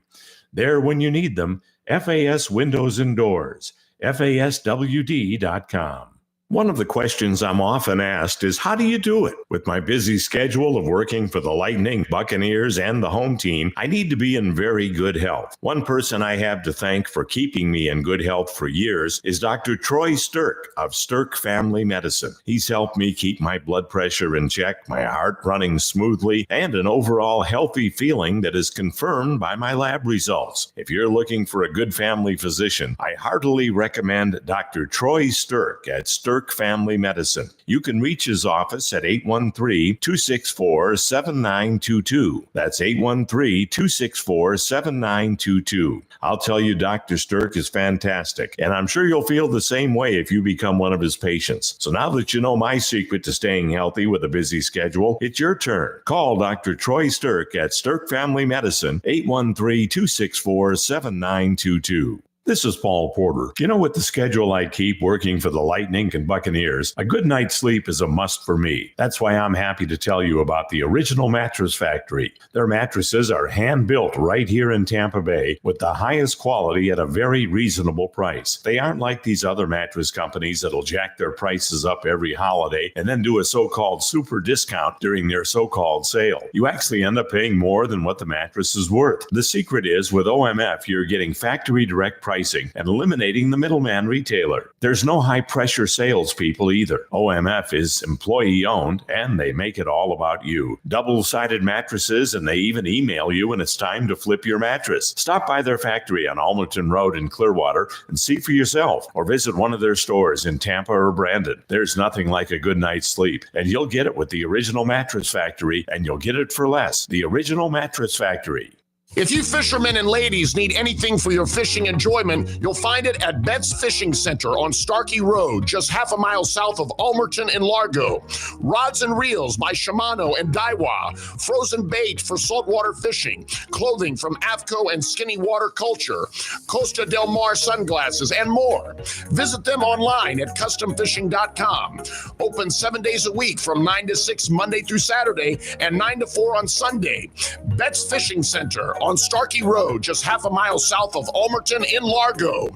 There when you need them, FAS Windows and Doors, faswd.com. One of the questions I'm often asked is, how do you do it? With my busy schedule of working for the Lightning, Buccaneers, and the home team, I need to be in very good health. One person I have to thank for keeping me in good health for years is Dr. Troy Stirk of Stirk Family Medicine. He's helped me keep my blood pressure in check, my heart running smoothly, and an overall healthy feeling that is confirmed by my lab results. If you're looking for a good family physician, I heartily recommend Dr. Troy Stirk at Stirk Family Medicine. You can reach his office at 813-264-7922. That's 813-264-7922. I'll tell you, Dr. Stirk is fantastic, and I'm sure you'll feel the same way if you become one of his patients. So now that you know my secret to staying healthy with a busy schedule, it's your turn. Call Dr. Troy Stirk at Stirk Family Medicine, 813-264-7922. This is Paul Porter. You know, with the schedule I keep working for the Lightning and Buccaneers, a good night's sleep is a must for me. That's why I'm happy to tell you about the Original Mattress Factory. Their mattresses are hand-built right here in Tampa Bay with the highest quality at a very reasonable price. They aren't like these other mattress companies that'll jack their prices up every holiday and then do a so-called super discount during their so-called sale. You actually end up paying more than what the mattress is worth. The secret is, with OMF, you're getting factory direct pricing and eliminating the middleman retailer. There's no high-pressure salespeople either. OMF is employee-owned, and they make it all about you. Double-sided mattresses, and they even email you when it's time to flip your mattress. Stop by their factory on Almerton Road in Clearwater and see for yourself, or visit one of their stores in Tampa or Brandon. There's nothing like a good night's sleep, and you'll get it with the Original Mattress Factory, and you'll get it for less. The Original Mattress Factory. If you fishermen and ladies need anything for your fishing enjoyment, you'll find it at Betts Fishing Center on Starkey Road, just half a mile south of Almerton and Largo. Rods and Reels by Shimano and Daiwa. Frozen bait for saltwater fishing. Clothing from AFCO and Skinny Water Culture. Costa Del Mar sunglasses and more. Visit them online at customfishing.com. Open 7 days a week from 9 to 6 Monday through Saturday and 9 to 4 on Sunday. Betts Fishing Center on Starkey Road, just half a mile south of Ulmerton in Largo.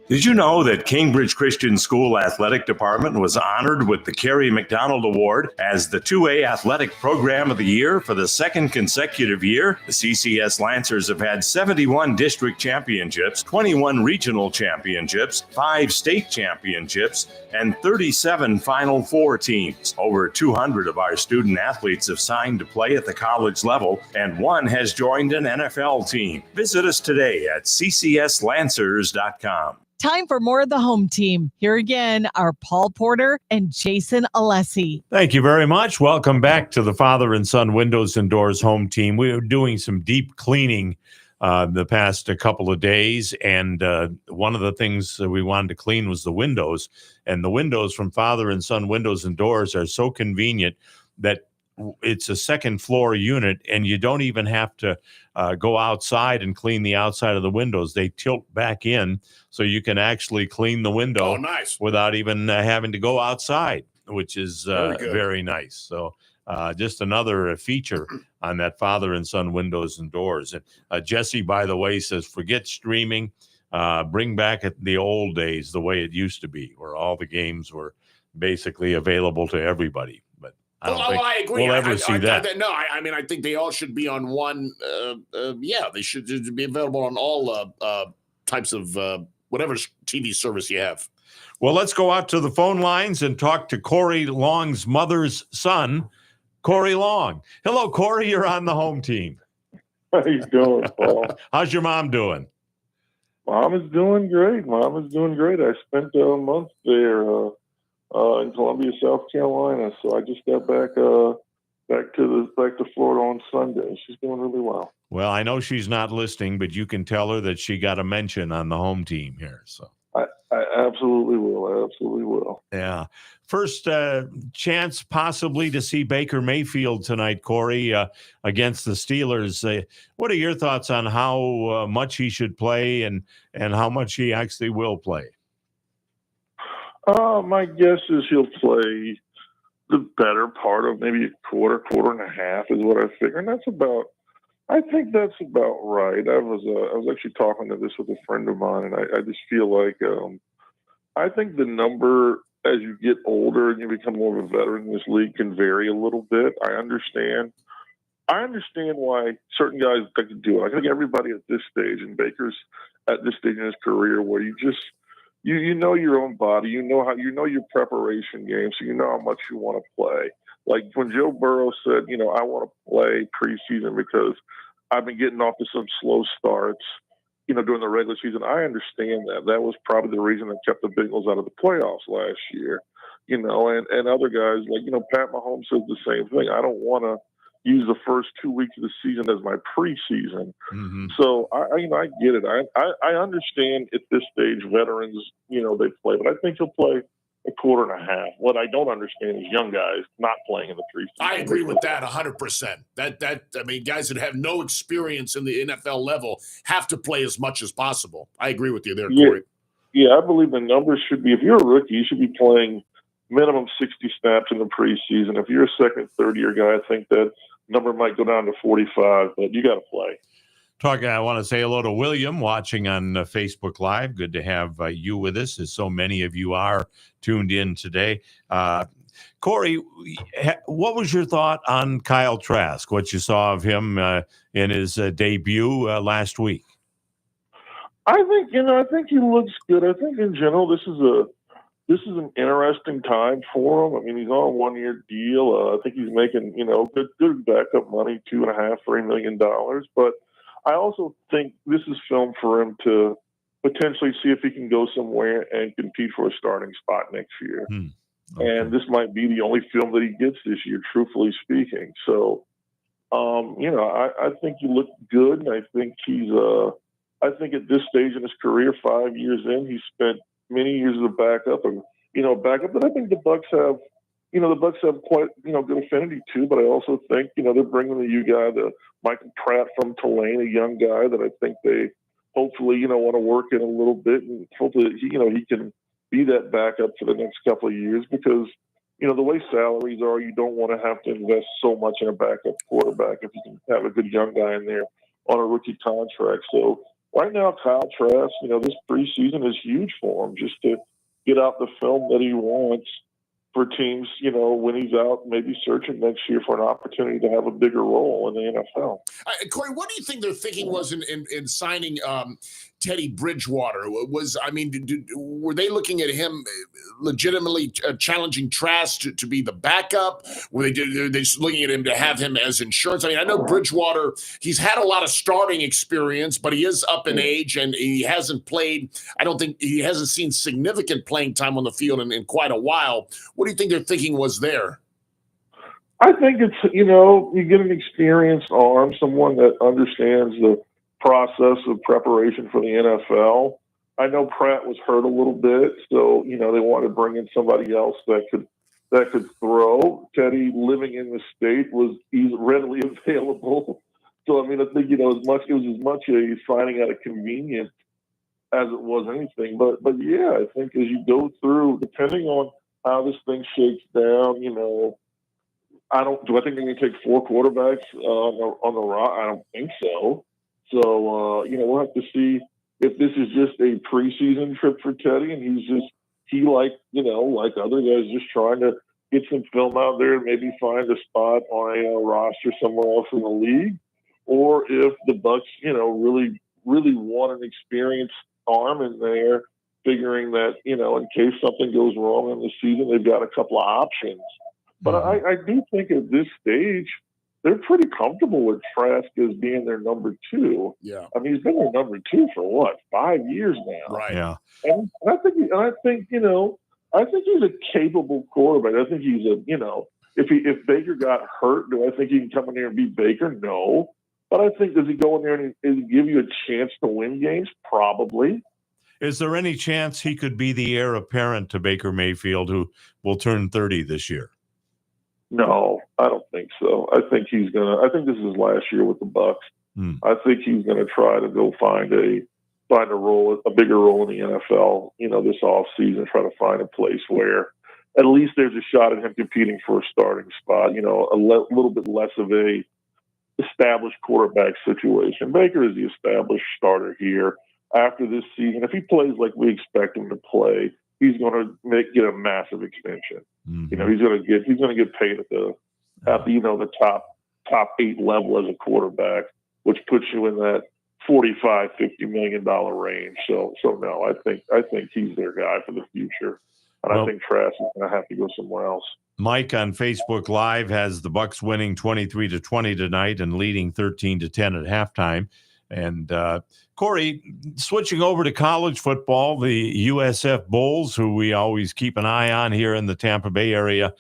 Did you know that Cambridge Christian School Athletic Department was honored with the Kerry McDonald Award as the 2A Athletic Program of the Year for the second consecutive year? The CCS Lancers have had 71 district championships, 21 regional championships, 5 state championships, and 37 Final Four teams. Over 200 of our student athletes have signed to play at the college level, and one has joined an NFL team. Visit us today at ccslancers.com. Time for more of the home team. Here again are Paul Porter and Jason Alessi. Thank you very much. Welcome back to the Father and Son Windows and Doors home team. We were doing some deep cleaning the past couple of days, and one of the things that we wanted to clean was the windows. And the windows from Father and Son Windows and Doors are so convenient that it's a second floor unit, and you don't even have to go outside and clean the outside of the windows. They tilt back in, so you can actually clean the window without even having to go outside, which is very nice. So just another feature on that Father and Son Windows and Doors. And Jesse, by the way, says, forget streaming. Bring back the old days the way it used to be, where all the games were basically available to everybody. I agree. We'll ever see that. I mean, I think they all should be on one. They should be available on all types of whatever TV service you have. Well, let's go out to the phone lines and talk to Corey Long's mother's son, Corey Long. Hello, Corey. You're on the home team. How you doing, Paul? How's your mom doing? Mom is doing great. I spent a month there in Columbia, South Carolina. So I just got back to Florida on Sunday. She's doing really well. Well, I know she's not listening, but you can tell her that she got a mention on the home team here. So I absolutely will. Yeah. First chance possibly to see Baker Mayfield tonight, Corey, against the Steelers. What are your thoughts on how much he should play and how much he actually will play? My guess is he'll play the better part of maybe a quarter and a half is what I figure. And I think that's about right. I was actually talking to this with a friend of mine, and I just feel like I think the number as you get older and you become more of a veteran in this league can vary a little bit. I understand why certain guys like to do it. I think everybody at this stage, and Baker's at this stage in his career, where you just you know your own body, you know your preparation game, so you know how much you want to play. Like when Joe Burrow said, I want to play preseason because I've been getting off to some slow starts, during the regular season. I understand that. That was probably the reason that kept the Bengals out of the playoffs last year, and other guys like, Pat Mahomes says the same thing. I don't want to use the first 2 weeks of the season as my preseason. Mm-hmm. So I get it. I understand at this stage, veterans, they play, but I think he'll play a quarter and a half. What I don't understand is young guys not playing in the preseason. I agree with that 100%. Guys that have no experience in the NFL level have to play as much as possible. I agree with you there, Corey. Yeah, I believe the numbers should be, if you're a rookie, you should be playing minimum 60 snaps in the preseason. If you're a second, third-year guy, I think that number might go down to 45, but you got to play. I want to say hello to William watching on Facebook Live. Good to have you with us, as so many of you are tuned in today. Corey, what was your thought on Kyle Trask, what you saw of him in his debut last week? I think he looks good. I think in general this is an interesting time for him. I mean, he's on a 1-year deal. I think he's making, good backup money, $2.5-3 million. But I also think this is film for him to potentially see if he can go somewhere and compete for a starting spot next year. Okay. And this might be the only film that he gets this year, truthfully speaking. So, I think he looked good, and I think I think at this stage in his career, 5 years in, he spent many years as a backup, but I think the Bucs have the Bucks have quite, good affinity too, but I also think, they're bringing the guy, the Michael Pratt from Tulane, a young guy that I think they hopefully, want to work in a little bit, and hopefully, he can be that backup for the next couple of years because, the way salaries are, you don't want to have to invest so much in a backup quarterback if you can have a good young guy in there on a rookie contract. So right now, Kyle Trask, this preseason is huge for him just to get out the film that he wants for teams, when he's out, maybe searching next year for an opportunity to have a bigger role in the NFL. Corey, what do you think their thinking was in signing Teddy Bridgewater? Were they looking at him legitimately challenging Trask to be the backup? Were they just looking at him to have him as insurance? I know Bridgewater, he's had a lot of starting experience, but he is up in age and he hasn't played. I don't think he hasn't seen significant playing time on the field in quite a while. What do you think their thinking was there? I think it's, you get an experienced arm, someone that understands the process of preparation for the NFL. I know Pratt was hurt a little bit, so, they wanted to bring in somebody else that could throw. Teddy, living in the state, was readily available. So, I think, it was as much a signing out of convenience as it was anything. But yeah, I think as you go through, depending on how this thing shakes down, do I think they're going to take 4 quarterbacks on the rock? I don't think so. So, we'll have to see if this is just a preseason trip for Teddy and like other guys, just trying to get some film out there and maybe find a spot on a roster somewhere else in the league, or if the Bucks, really, really want an experienced arm in there, figuring that, in case something goes wrong in the season, they've got a couple of options. But I do think at this stage, they're pretty comfortable with Trask as being their number 2. Yeah. He's been their number 2 for 5 years now. Right. Yeah. And I think he's a capable quarterback. I think he's if Baker got hurt, do I think he can come in there and beat Baker? No. But I think, does he go in there and give you a chance to win games? Probably. Is there any chance he could be the heir apparent to Baker Mayfield, who will turn 30 this year? No, I don't think so. I think I think this is his last year with the Bucks. I think he's gonna try to go find a role, a bigger role in the NFL, this offseason, try to find a place where at least there's a shot at him competing for a starting spot, a little bit less of a established quarterback situation. Baker is the established starter here. After this season, if he plays like we expect him to play, he's going to get a massive extension. Mm-hmm. He's going to get paid at the top 8 level as a quarterback, which puts you in that $45-50 million range. So no, I think he's their guy for the future, and I think Trask is going to have to go somewhere else. Mike on Facebook Live has the Bucks winning 23-20 tonight and leading 13-10 at halftime. And Corey, switching over to college football, the USF Bulls, who we always keep an eye on here in the Tampa Bay area,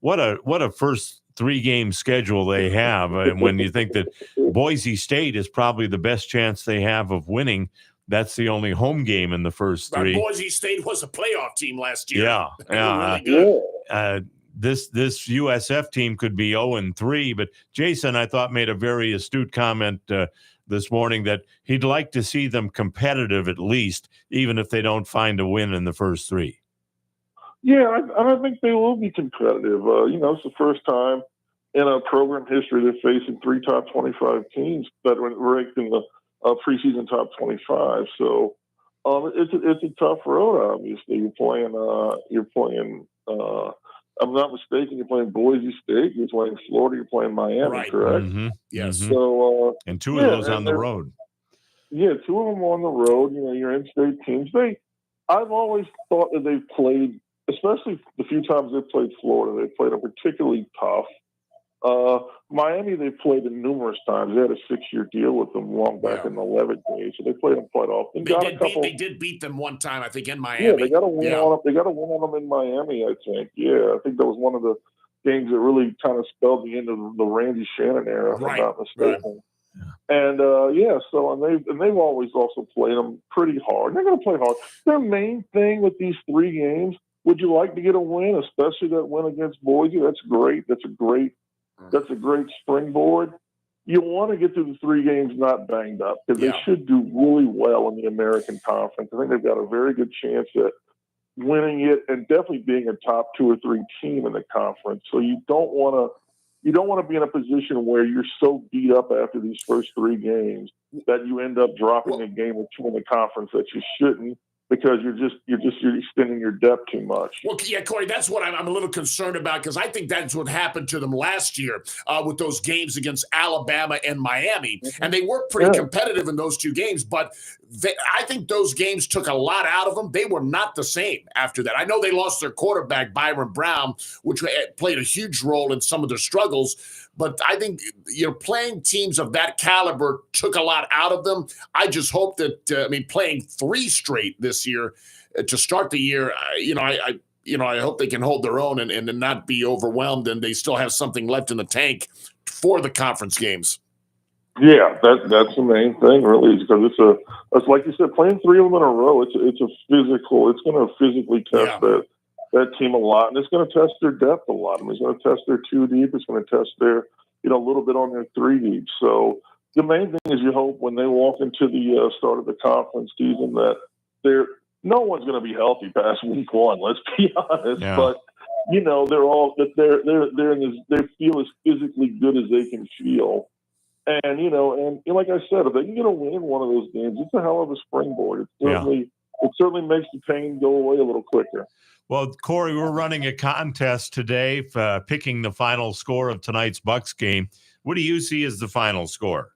what a first 3-game schedule they have. And when you think that Boise State is probably the best chance they have of winning, that's the only home game in the first 3. Boise State was a playoff team last year. Yeah. Really good. This USF team could be 0-3, but Jason, I thought, made a very astute comment this morning that he'd like to see them competitive at least, even if they don't find a win in the first 3. Yeah, I think they will be competitive. It's the first time in a program history they're facing 3 top 25 teams that were ranked in the preseason top 25. So it's a tough road. Obviously, you're playing. I'm not mistaken, you're playing Boise State, you're playing Florida, you're playing Miami, correct? Mm-hmm. Yes. Mm-hmm. So, and 2 of those on the road. Yeah, 2 of them on the road. Your in-state teams. I've always thought that they've played, especially the few times they've played Florida, they've played them particularly tough. Miami, they've played them numerous times. They had a 6-year deal with them long back in the Levitt days, so they played them quite often. They did beat them one time, I think, in Miami. Yeah, they got a win on them. They got a win on them in Miami, I think. Yeah, I think that was one of the games that really kind of spelled the end of the Randy Shannon era, if I'm not mistaken. Right. And they've always also played them pretty hard. They're going to play hard. Their main thing with these 3 games would you like to get a win, especially that win against Boise? That's great. That's a great springboard. You want to get through the 3 games not banged up because they should do really well in the American Conference. I think they've got a very good chance at winning it and definitely being a top 2 or 3 team in the conference. So you don't want to be in a position where you're so beat up after these first 3 games that you end up dropping a game or 2 in the conference that you shouldn't, because you're extending your depth too much. Well, yeah, Corey, that's what I'm a little concerned about, because I think that's what happened to them last year with those games against Alabama and Miami. And they were pretty competitive in those 2 games, but I think those games took a lot out of them. They were not the same after that. I know they lost their quarterback, Byron Brown, which played a huge role in some of their struggles. But I think, playing teams of that caliber took a lot out of them. I just hope that, playing 3 straight this year to start the year, I hope they can hold their own and not be overwhelmed, and they still have something left in the tank for the conference games. Yeah, that's the main thing, really, because it's like you said, playing 3 of them in a row. It's going to physically test that team a lot, and it's going to test their depth a lot. It's going to test their 2 deep. It's going to test their, a little bit on their 3 deep. So the main thing is you hope when they walk into the start of the conference season that no one's going to be healthy past week 1. Let's be honest, but they're all they feel as physically good as they can feel. And like I said, if they can get a win in one of those games, it's a hell of a springboard. It certainly makes the pain go away a little quicker. Well, Corey, we're running a contest today for picking the final score of tonight's Bucks game. What do you see as the final score?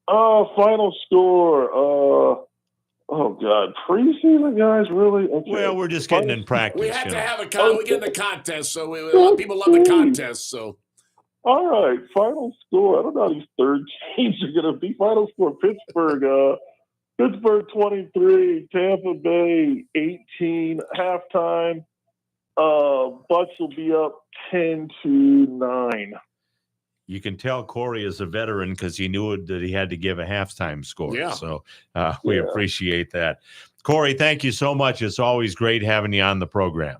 Final score. Oh God, preseason guys, really? Okay. Well, we're just getting in practice. We have to have a contest. We get in the contest, so people love the contest. So. All right, final score. I don't know how these third teams are going to be. Final score: Pittsburgh 23, Tampa Bay 18. Halftime, Bucks will be up 10-9. You can tell Corey is a veteran because he knew that he had to give a halftime score. Yeah. So we appreciate that. Corey, thank you so much. It's always great having you on the program.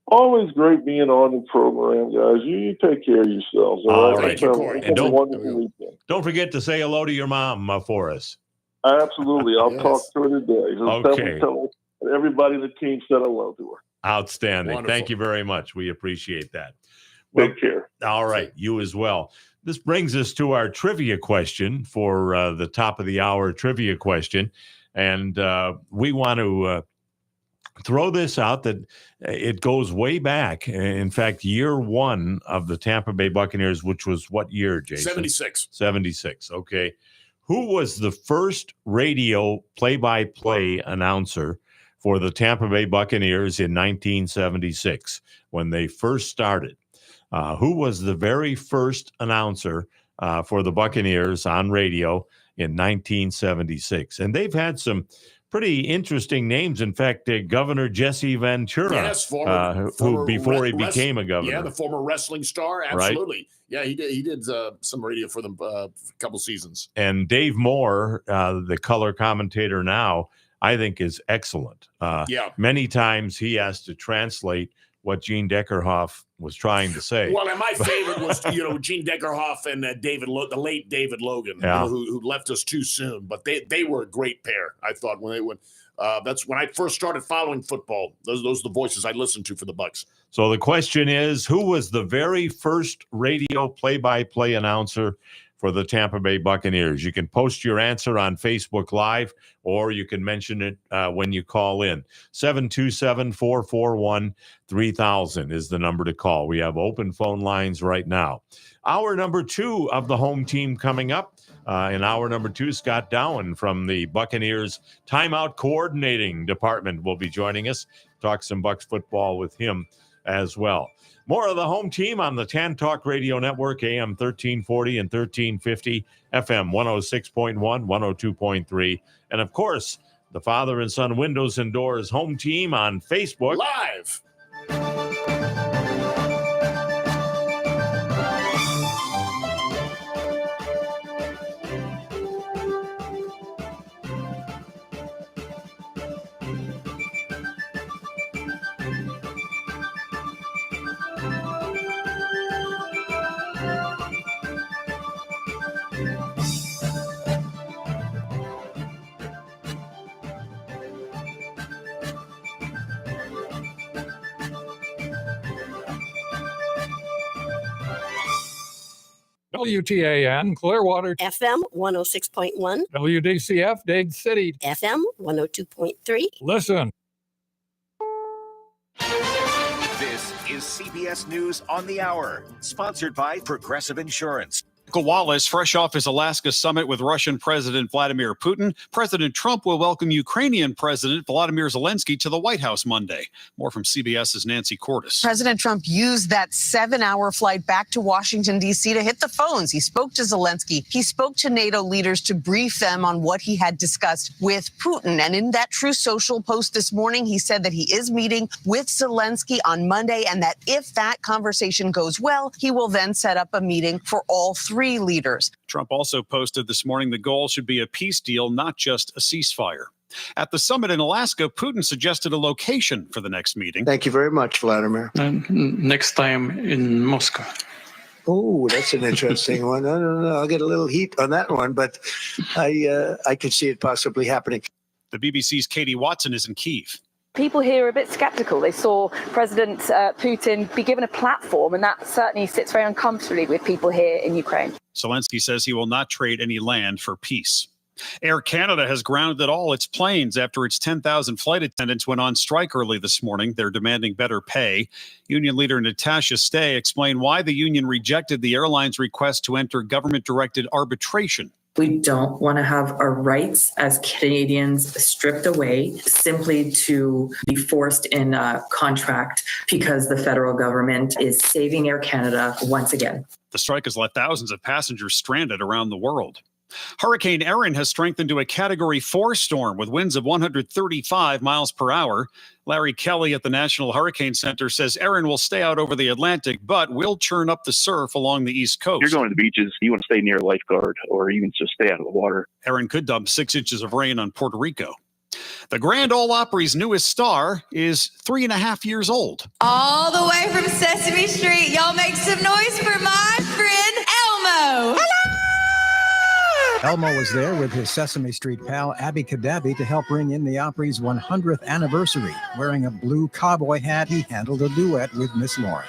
Always great being on the program, guys. You take care of yourselves. All right. Thank you, Corey. And don't forget to say hello to your mom for us. Absolutely. I'll talk to her today. Okay. Tell everybody in the team said hello to her. Outstanding. Wonderful. Thank you very much. We appreciate that. Take care. All right. You as well. This brings us to our trivia question for the top of the hour trivia question. And we want to throw this out that it goes way back. In fact, year 1 of the Tampa Bay Buccaneers, which was what year, Jason? 76. 76. Okay. Who was the first radio play-by-play announcer for the Tampa Bay Buccaneers in 1976 when they first started? Who was the very first announcer for the Buccaneers on radio in 1976? And they've had some pretty interesting names. In fact, Governor Jesse Ventura, who before he became a governor. Yeah, the former wrestling star. Absolutely. Right? Yeah, he did some radio for them for a couple seasons. And Dave Moore, the color commentator now, I think is excellent. Many times he has to translate what Gene Deckerhoff was trying to say. Well, and my favorite was, Gene Deckerhoff and the late David Logan, who left us too soon. But they were a great pair, I thought, when they went. That's when I first started following football. Those are the voices I listened to for the Bucks. So the question is, who was the very first radio play-by-play announcer for the Tampa Bay Buccaneers? You can post your answer on Facebook Live, or you can mention it when you call in. 727-441-3000 is the number to call. We have open phone lines right now. Hour number 2 of the home team coming up. In hour number 2, Scott Dowen from the Buccaneers Timeout Coordinating Department will be joining us. Talk some Bucs football with him as well. More of the home team on the Tan Talk Radio Network, AM 1340 and 1350, FM 106.1, 102.3. And, of course, the Father and Son Windows and Doors home team on Facebook. Live. WTAN, Clearwater. FM 106.1. WDCF, Dade City. FM 102.3. Listen. This is CBS News on the Hour, sponsored by Progressive Insurance. Michael Wallace, fresh off his Alaska summit with Russian President Vladimir Putin, President Trump will welcome Ukrainian President Volodymyr Zelensky to the White House Monday. More from CBS's Nancy Cordes. President Trump used that 7-hour flight back to Washington, D.C. to hit the phones. He spoke to Zelensky. He spoke to NATO leaders to brief them on what he had discussed with Putin. And in that Truth Social post this morning, he said that he is meeting with Zelensky on Monday and that if that conversation goes well, he will then set up a meeting for all three leaders. Trump also posted this morning the goal should be a peace deal, not just a ceasefire. At the summit in Alaska, Putin suggested a location for the next meeting. Thank you very much, Vladimir. Next time in Moscow. Oh, that's an interesting one. I don't know. I'll get a little heat on that one, but I could see it possibly happening. The BBC's Katie Watson is in Kyiv. People here are a bit skeptical. They saw President Putin be given a platform, and that certainly sits very uncomfortably with people here in Ukraine. Zelensky says he will not trade any land for peace. Air Canada has grounded all its planes after its 10,000 flight attendants went on strike early this morning. They're demanding better pay. Union leader Natasha Stay explained why the union rejected the airline's request to enter government-directed arbitration. We don't want to have our rights as Canadians stripped away simply to be forced in a contract because the federal government is saving Air Canada once again. The strike has left thousands of passengers stranded around the world. Hurricane Erin has strengthened to a Category 4 storm with winds of 135 miles per hour. Larry Kelly at the National Hurricane Center says Erin will stay out over the Atlantic, but will churn up the surf along the East Coast. You're going to the beaches, you want to stay near a lifeguard or even just stay out of the water. Erin could dump 6 inches of rain on Puerto Rico. The Grand Ole Opry's newest star is 3.5 years old. All the way from Sesame Street, y'all make some noise for my friend Elmo. Hello! Elmo was there with his Sesame Street pal Abby Kadabi to help bring in the Opry's 100th anniversary. Wearing a blue cowboy hat, he handled a duet with Miss Lauren.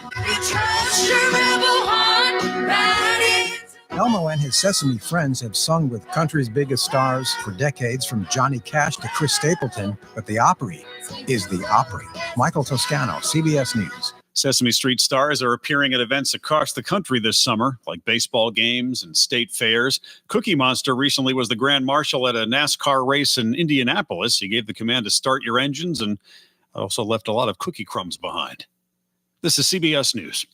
Elmo and his Sesame friends have sung with country's biggest stars for decades, from Johnny Cash to Chris Stapleton, but the Opry is the Opry. Michael Toscano, CBS News. Sesame Street stars are appearing at events across the country this summer, like baseball games and state fairs. Cookie Monster recently was the grand marshal at a NASCAR race in Indianapolis. He gave the command to start your engines and also left a lot of cookie crumbs behind. This is CBS News.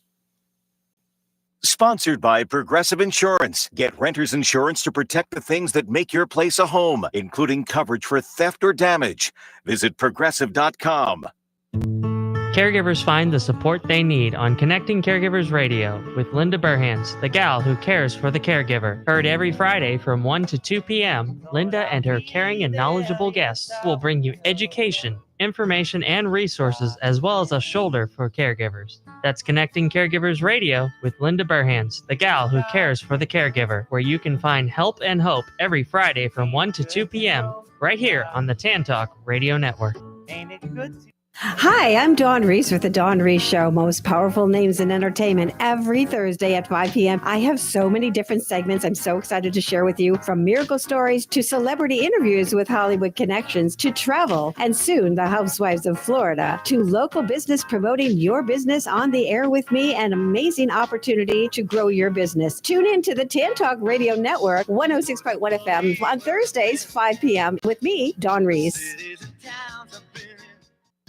Sponsored by Progressive Insurance. Get renter's insurance to protect the things that make your place a home, including coverage for theft or damage. Visit Progressive.com. Caregivers find the support they need on Connecting Caregivers Radio with Linda Burhans, the gal who cares for the caregiver. Heard every Friday from 1 to 2 p.m., Linda and her caring and knowledgeable guests will bring you education, information, and resources, as well as a shoulder for caregivers. That's Connecting Caregivers Radio with Linda Burhans, the gal who cares for the caregiver, where you can find help and hope every Friday from 1 to 2 p.m. right here on the Tan Talk Radio Network. Ain't it good? Hi, I'm Dawn Reese with The Dawn Reese Show, most powerful names in entertainment, every Thursday at 5 p.m. I have so many different segments I'm so excited to share with you, from miracle stories to celebrity interviews with Hollywood connections to travel, and soon the Housewives of Florida, to local business promoting your business on the air with me, an amazing opportunity to grow your business. Tune in to the Tan Talk Radio Network, 106.1 FM on Thursdays, 5 p.m. with me, Dawn Reese.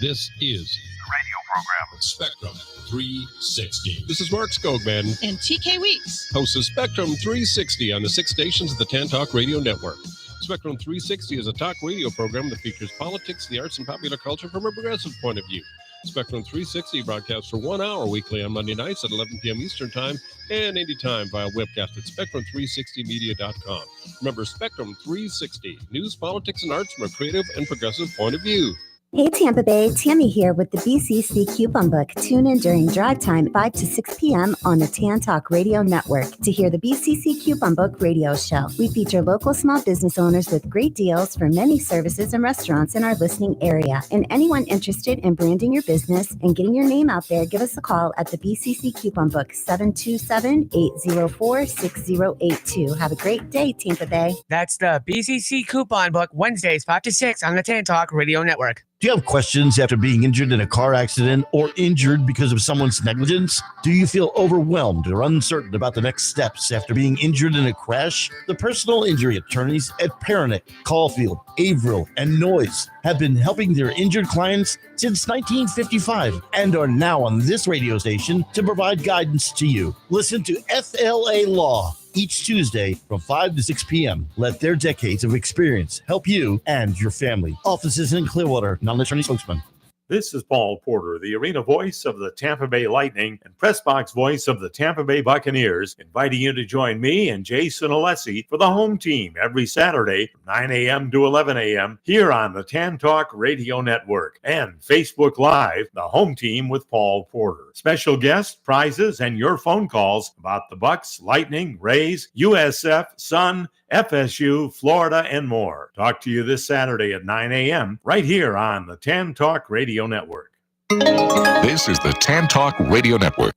This is the radio program Spectrum 360. This is Mark Skogman and TK Weeks, host of Spectrum 360 on the 6 stations of the Tan Talk Radio Network. Spectrum 360 is a talk radio program that features politics, the arts, and popular culture from a progressive point of view. Spectrum 360 broadcasts for 1 hour weekly on Monday nights at 11 p.m. Eastern Time and anytime via webcast at Spectrum360media.com. Remember, Spectrum 360, news, politics, and arts from a creative and progressive point of view. Hey Tampa Bay, Tammy here with the BCC Coupon Book. Tune in during drive time 5 to 6 p.m. on the TAN Talk Radio Network to hear the BCC Coupon Book radio show. We feature local small business owners with great deals for many services and restaurants in our listening area. And anyone interested in branding your business and getting your name out there, give us a call at the BCC Coupon Book, 727-804-6082. Have a great day, Tampa Bay. That's the BCC Coupon Book, Wednesdays 5 to 6 on the TAN Talk Radio Network. Do you have questions after being injured in a car accident or injured because of someone's negligence? Do you feel overwhelmed or uncertain about the next steps after being injured in a crash? The personal injury attorneys at Peronic, Caulfield, Averill, and Noyes have been helping their injured clients since 1955 and are now on this radio station to provide guidance to you. Listen to FLA Law each Tuesday from 5 to 6 p.m. Let their decades of experience help you and your family. Offices in Clearwater, non-attorney spokesman. This is Paul Porter, the arena voice of the Tampa Bay Lightning and press box voice of the Tampa Bay Buccaneers, inviting you to join me and Jason Alessi for the home team every Saturday from 9 a.m. to 11 a.m. here on the TAN Talk Radio Network and Facebook Live, the home team with Paul Porter. Special guests, prizes, and your phone calls about the Bucs, Lightning, Rays, USF, Sun, FSU, Florida, and more. Talk to you this Saturday at 9 a.m. right here on the TAN Talk Radio Network. This is the TAN Talk Radio Network.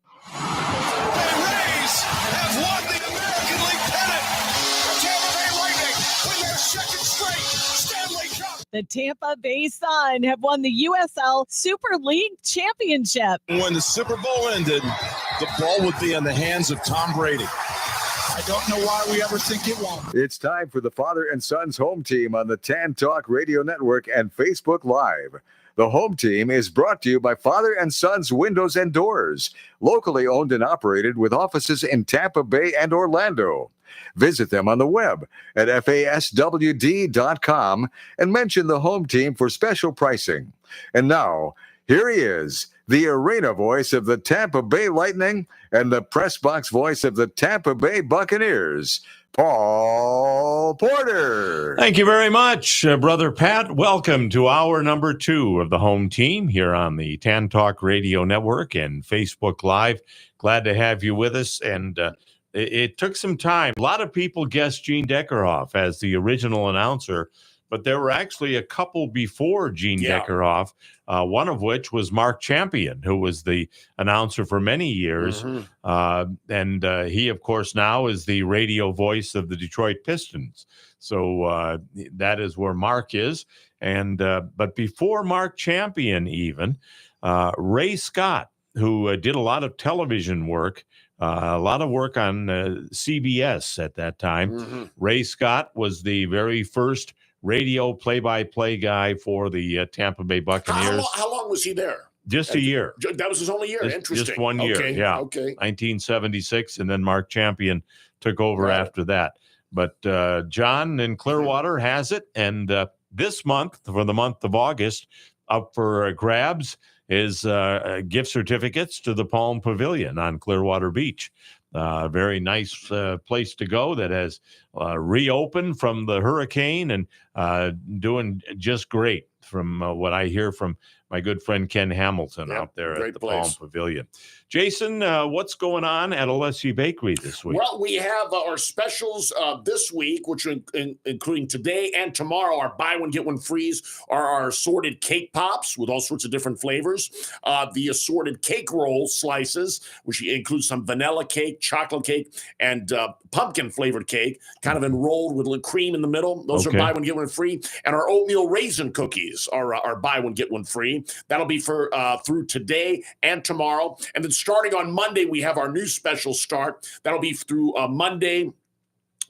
The Tampa Bay Sun have won the USL Super League Championship. When the Super Bowl ended, the ball would be in the hands of Tom Brady. I don't know why we ever think it won't. It's time for the Father and Son's home team on the TAN Talk Radio Network and Facebook Live. The home team is brought to you by Father and Son's Windows and Doors, locally owned and operated with offices in Tampa Bay and Orlando. Visit them on the web at faswd.com and mention the home team for special pricing. And now, here he is, the arena voice of the Tampa Bay Lightning and the press box voice of the Tampa Bay Buccaneers, Paul Porter. Thank you very much, Brother Pat. Welcome to hour number 2 of the home team here on the TAN Talk Radio Network and Facebook Live. Glad to have you with us. And it took some time. A lot of people guessed Gene Deckerhoff as the original announcer, but there were actually a couple before Gene Deckerhoff, one of which was Mark Champion, who was the announcer for many years. And he, of course, now is the radio voice of the Detroit Pistons. So that is where Mark is. And but before Mark Champion even, Ray Scott, who did a lot of television work, a lot of work on CBS at that time. Ray Scott was the very first radio play-by-play guy for the Tampa Bay Buccaneers. How long was he there? Just a year. That was his only year? Interesting. Just 1 year, Okay. 1976, and then Mark Champion took over after that. But John in Clearwater has it, and this month, for the month of August, up for grabs is gift certificates to the Palm Pavilion on Clearwater Beach. Very nice place to go that has reopened from the hurricane and doing just great from what I hear from my good friend Ken Hamilton out there at the Palm Pavilion. Jason, what's going on at Alessi Bakery this week? Well, we have our specials this week, which are including today and tomorrow. Our buy one, get one frees are our assorted cake pops with all sorts of different flavors. The assorted cake roll slices, which includes some vanilla cake, chocolate cake, and pumpkin flavored cake, kind of enrolled with a little cream in the middle. Those are buy one, get one free. And our oatmeal raisin cookies are buy one, get one free. That'll be for through today and tomorrow. And then starting on Monday, we have our new special start. That'll be through Monday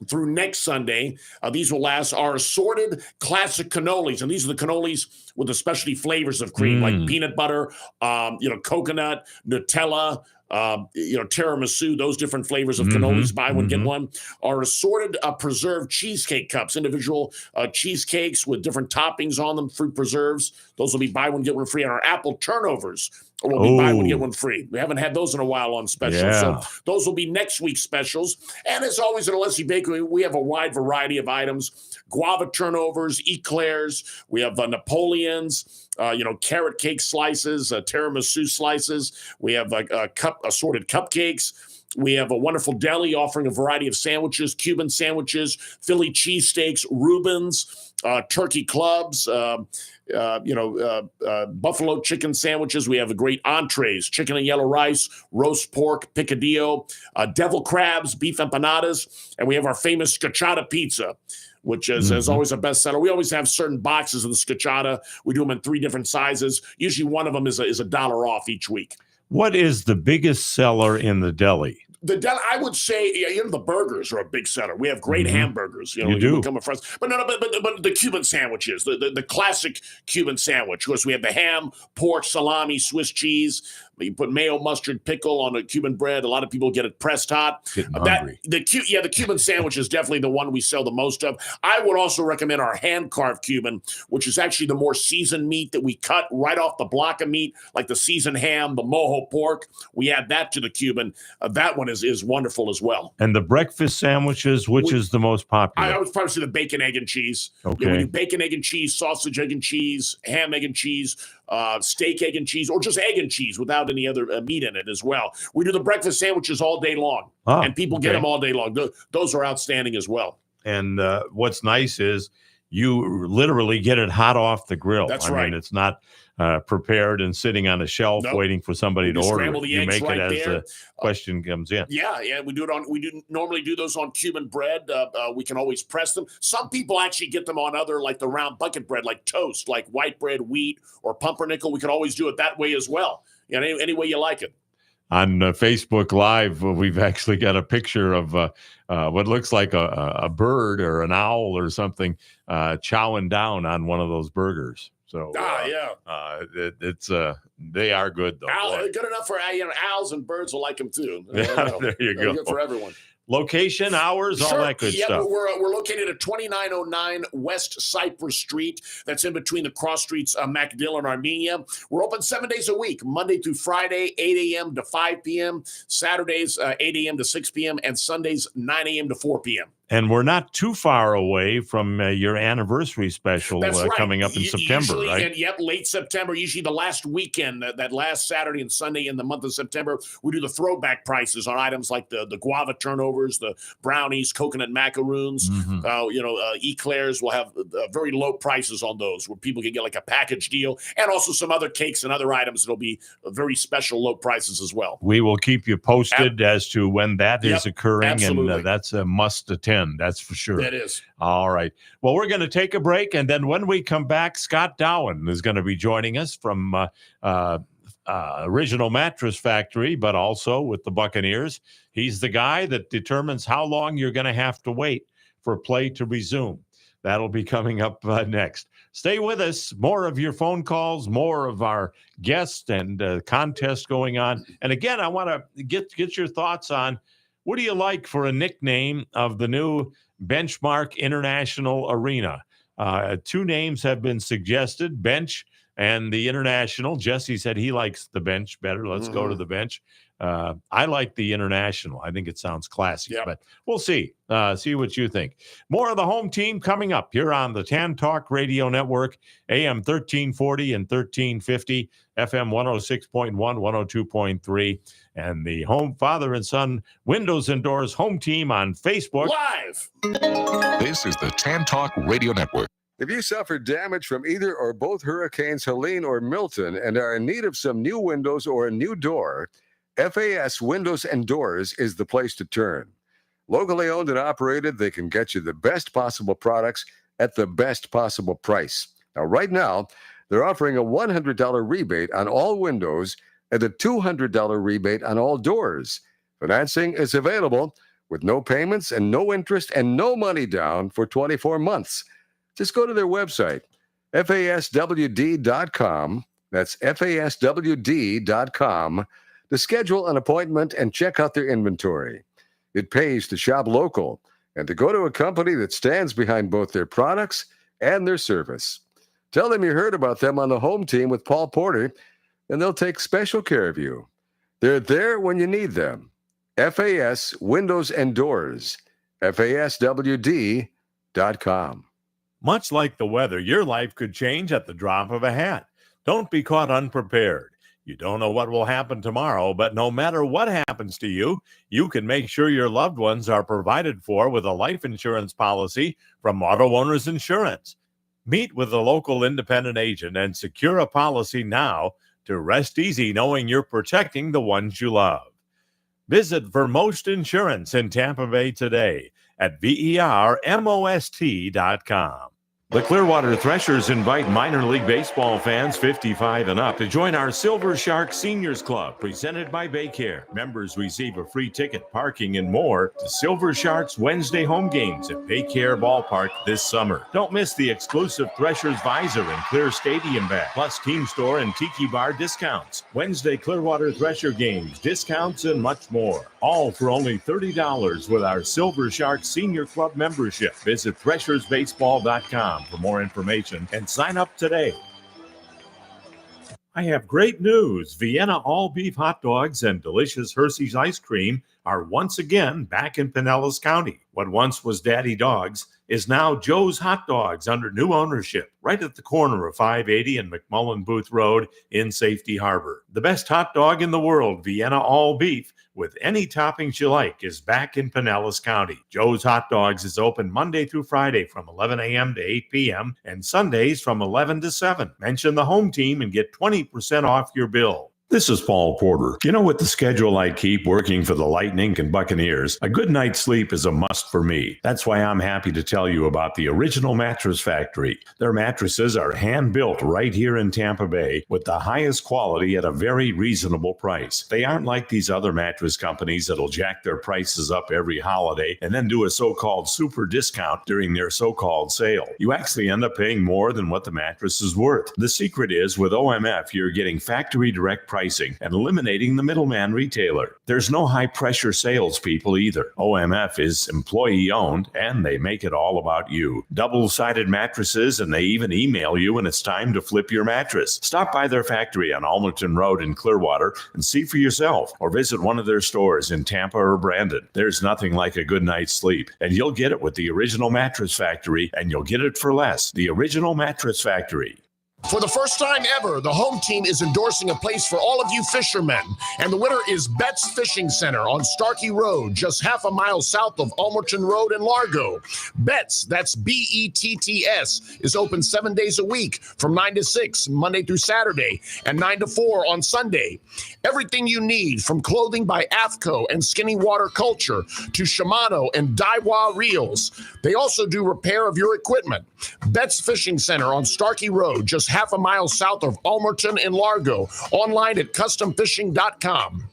through next Sunday. These will last. Our assorted classic cannolis, and these are the cannolis with the specialty flavors of cream, like peanut butter, coconut, Nutella, tiramisu, those different flavors of cannolis, buy one, get one. Our assorted preserved cheesecake cups, individual cheesecakes with different toppings on them, fruit preserves. Those will be buy one, get one free. And our apple turnovers We'll be buy one, get one free. We haven't had those in a while on specials. Yeah. So those will be next week's specials. And as always at Alessi Bakery, we have a wide variety of items. Guava turnovers, eclairs. We have Napoleons, carrot cake slices, tiramisu slices. We have assorted cupcakes. We have a wonderful deli offering a variety of sandwiches, Cuban sandwiches, Philly cheesesteaks, Reubens, turkey clubs, buffalo chicken sandwiches. We have a great entrees, chicken and yellow rice, roast pork, picadillo, devil crabs, beef empanadas, and we have our famous scacciata pizza, which is always a bestseller. We always have certain boxes of the scacciata. We do them in 3 different sizes. Usually one of them is $1 off each week. What is the biggest seller in the deli? The deli, I would say, the burgers are a big seller. We have great hamburgers. You do. Come from us. But the Cuban sandwiches, the classic Cuban sandwich. Of course, we have the ham, pork, salami, Swiss cheese. You put mayo, mustard, pickle on a Cuban bread. A lot of people get it pressed hot. The Cuban sandwich is definitely the one we sell the most of. I would also recommend our hand-carved Cuban, which is actually the more seasoned meat that we cut right off the block of meat, like the seasoned ham, the mojo pork. We add that to the Cuban. That one is wonderful as well. And the breakfast sandwiches, which is the most popular? I would probably say the bacon, egg, and cheese. Okay. We do bacon, egg, and cheese, sausage, egg, and cheese, ham, egg, and cheese, steak, egg, and cheese, or just egg and cheese without any other meat in it as well. We do the breakfast sandwiches all day long, and people get them all day long. Those are outstanding as well. And what's nice is you literally get it hot off the grill. That's right. I mean, it's not prepared and sitting on a shelf waiting for somebody to order. You make it as the question comes in. Yeah, we do it we normally do those on Cuban bread. We can always press them. Some people actually get them on other, like the round bucket bread, like toast, like white bread, wheat, or pumpernickel. We can always do it that way as well. Any way you like it. On Facebook Live, we've actually got a picture of what looks like a bird or an owl or something chowing down on one of those burgers. So they are good though. Good enough for owls, and birds will like them too. There you go. Good for everyone. Location, hours, all that good stuff. We're located at 2909 West Cypress Street. That's in between the cross streets, MacDill and Armenia. We're open 7 days a week, Monday through Friday, 8 a.m. to 5 p.m., Saturdays, 8 a.m. to 6 p.m., and Sundays, 9 a.m. to 4 p.m. And we're not too far away from your anniversary special coming up in September, usually, right? And late September, usually the last weekend, that last Saturday and Sunday in the month of September, we do the throwback prices on items like the guava turnovers, the brownies, coconut macaroons, eclairs. We'll have very low prices on those where people can get like a package deal, and also some other cakes and other items that'll be very special low prices as well. We will keep you posted as to when that is occurring, absolutely. And that's a must attend. That's for sure. That is. All right. Well, we're going to take a break, and then when we come back, Scott Dowen is going to be joining us from Original Mattress Factory, but also with the Buccaneers. He's the guy that determines how long you're going to have to wait for play to resume. That'll be coming up next. Stay with us. More of your phone calls, more of our guests and contest going on. And again, I want to get your thoughts on, what do you like for a nickname of the new Benchmark International Arena? 2 names have been suggested, Bench and the International. Jesse said he likes the Bench better. Let's go to the Bench. I like the International. I think it sounds classy, but we'll see. See what you think. More of the home team coming up here on the Tan Talk Radio Network, AM 1340 and 1350, FM 106.1, 102.3, and the home father and son windows and doors home team on Facebook. Live. This is the Tan Talk Radio Network. If you suffered damage from either or both Hurricanes Helene or Milton and are in need of some new windows or a new door, FAS Windows and Doors is the place to turn. Locally owned and operated, they can get you the best possible products at the best possible price. Now, right now, they're offering a $100 rebate on all windows and a $200 rebate on all doors. Financing is available with no payments and no interest and no money down for 24 months. Just go to their website, faswd.com. That's faswd.com to schedule an appointment and check out their inventory. It pays to shop local and to go to a company that stands behind both their products and their service. Tell them you heard about them on the home team with Paul Porter. and they'll take special care of you. They're there when you need them. FAS Windows and Doors. FASWD.com. Much like the weather, your life could change at the drop of a hat. Don't be caught unprepared. You don't know what will happen tomorrow, but no matter what happens to you, you can make sure your loved ones are provided for with a life insurance policy from Auto Owners Insurance. Meet with a local independent agent and secure a policy now to rest easy knowing you're protecting the ones you love. Visit Vermost Insurance in Tampa Bay today at vermost.com. The Clearwater Threshers invite minor league baseball fans 55 and up to join our Silver Shark Seniors Club, presented by Baycare. Members receive a free ticket, parking, and more to Silver Sharks Wednesday home games at Baycare Ballpark this summer. Don't miss the exclusive Threshers Visor and Clear Stadium bag, plus Team Store and Tiki Bar discounts. Wednesday Clearwater Thresher games, discounts, and much more. All for only $30 with our Silver Shark Senior Club membership. Visit threshersbaseball.com for more information and sign up today. I have great news. Vienna all-beef hot dogs and delicious Hershey's ice cream are once again back in Pinellas County. What once was Daddy Dogs is now Joe's Hot Dogs under new ownership, right at the corner of 580 and McMullen Booth Road in Safety Harbor. The best hot dog in the world, Vienna all beef, with any toppings you like, is back in Pinellas County. Joe's Hot Dogs is open Monday through Friday from 11 a.m. to 8 p.m. and Sundays from 11 to 7. Mention the home team and get 20% off your bill. This is Paul Porter. You know, with the schedule I keep working for the Lightning and Buccaneers, a good night's sleep is a must for me. That's why I'm happy to tell you about the Original Mattress Factory. Their mattresses are hand-built right here in Tampa Bay with the highest quality at a very reasonable price. They aren't like these other mattress companies that'll jack their prices up every holiday and then do a so-called super discount during their so-called sale. You actually end up paying more than what the mattress is worth. The secret is, with OMF, you're getting factory direct pricing and eliminating the middleman retailer. There's no high-pressure salespeople either. OMF is employee-owned, and they make it all about you. Double-sided mattresses, and they even email you when it's time to flip your mattress. Stop by their factory on Almerton Road in Clearwater and see for yourself, or visit one of their stores in Tampa or Brandon. There's nothing like a good night's sleep, and you'll get it with the Original Mattress Factory, and you'll get it for less. The Original Mattress Factory. For the first time ever, the home team is endorsing a place for all of you fishermen. And the winner is Betts Fishing Center on Starkey Road, just half a mile south of Almerton Road in Largo. Betts, that's B-E-T-T-S, is open 7 days a week from 9 to 6, Monday through Saturday, and 9 to 4 on Sunday. Everything you need, from clothing by AFCO and Skinny Water Culture to Shimano and Daiwa Reels. They also do repair of your equipment. Betts Fishing Center on Starkey Road, just half a mile south of Almerton in Largo. Online at customfishing.com.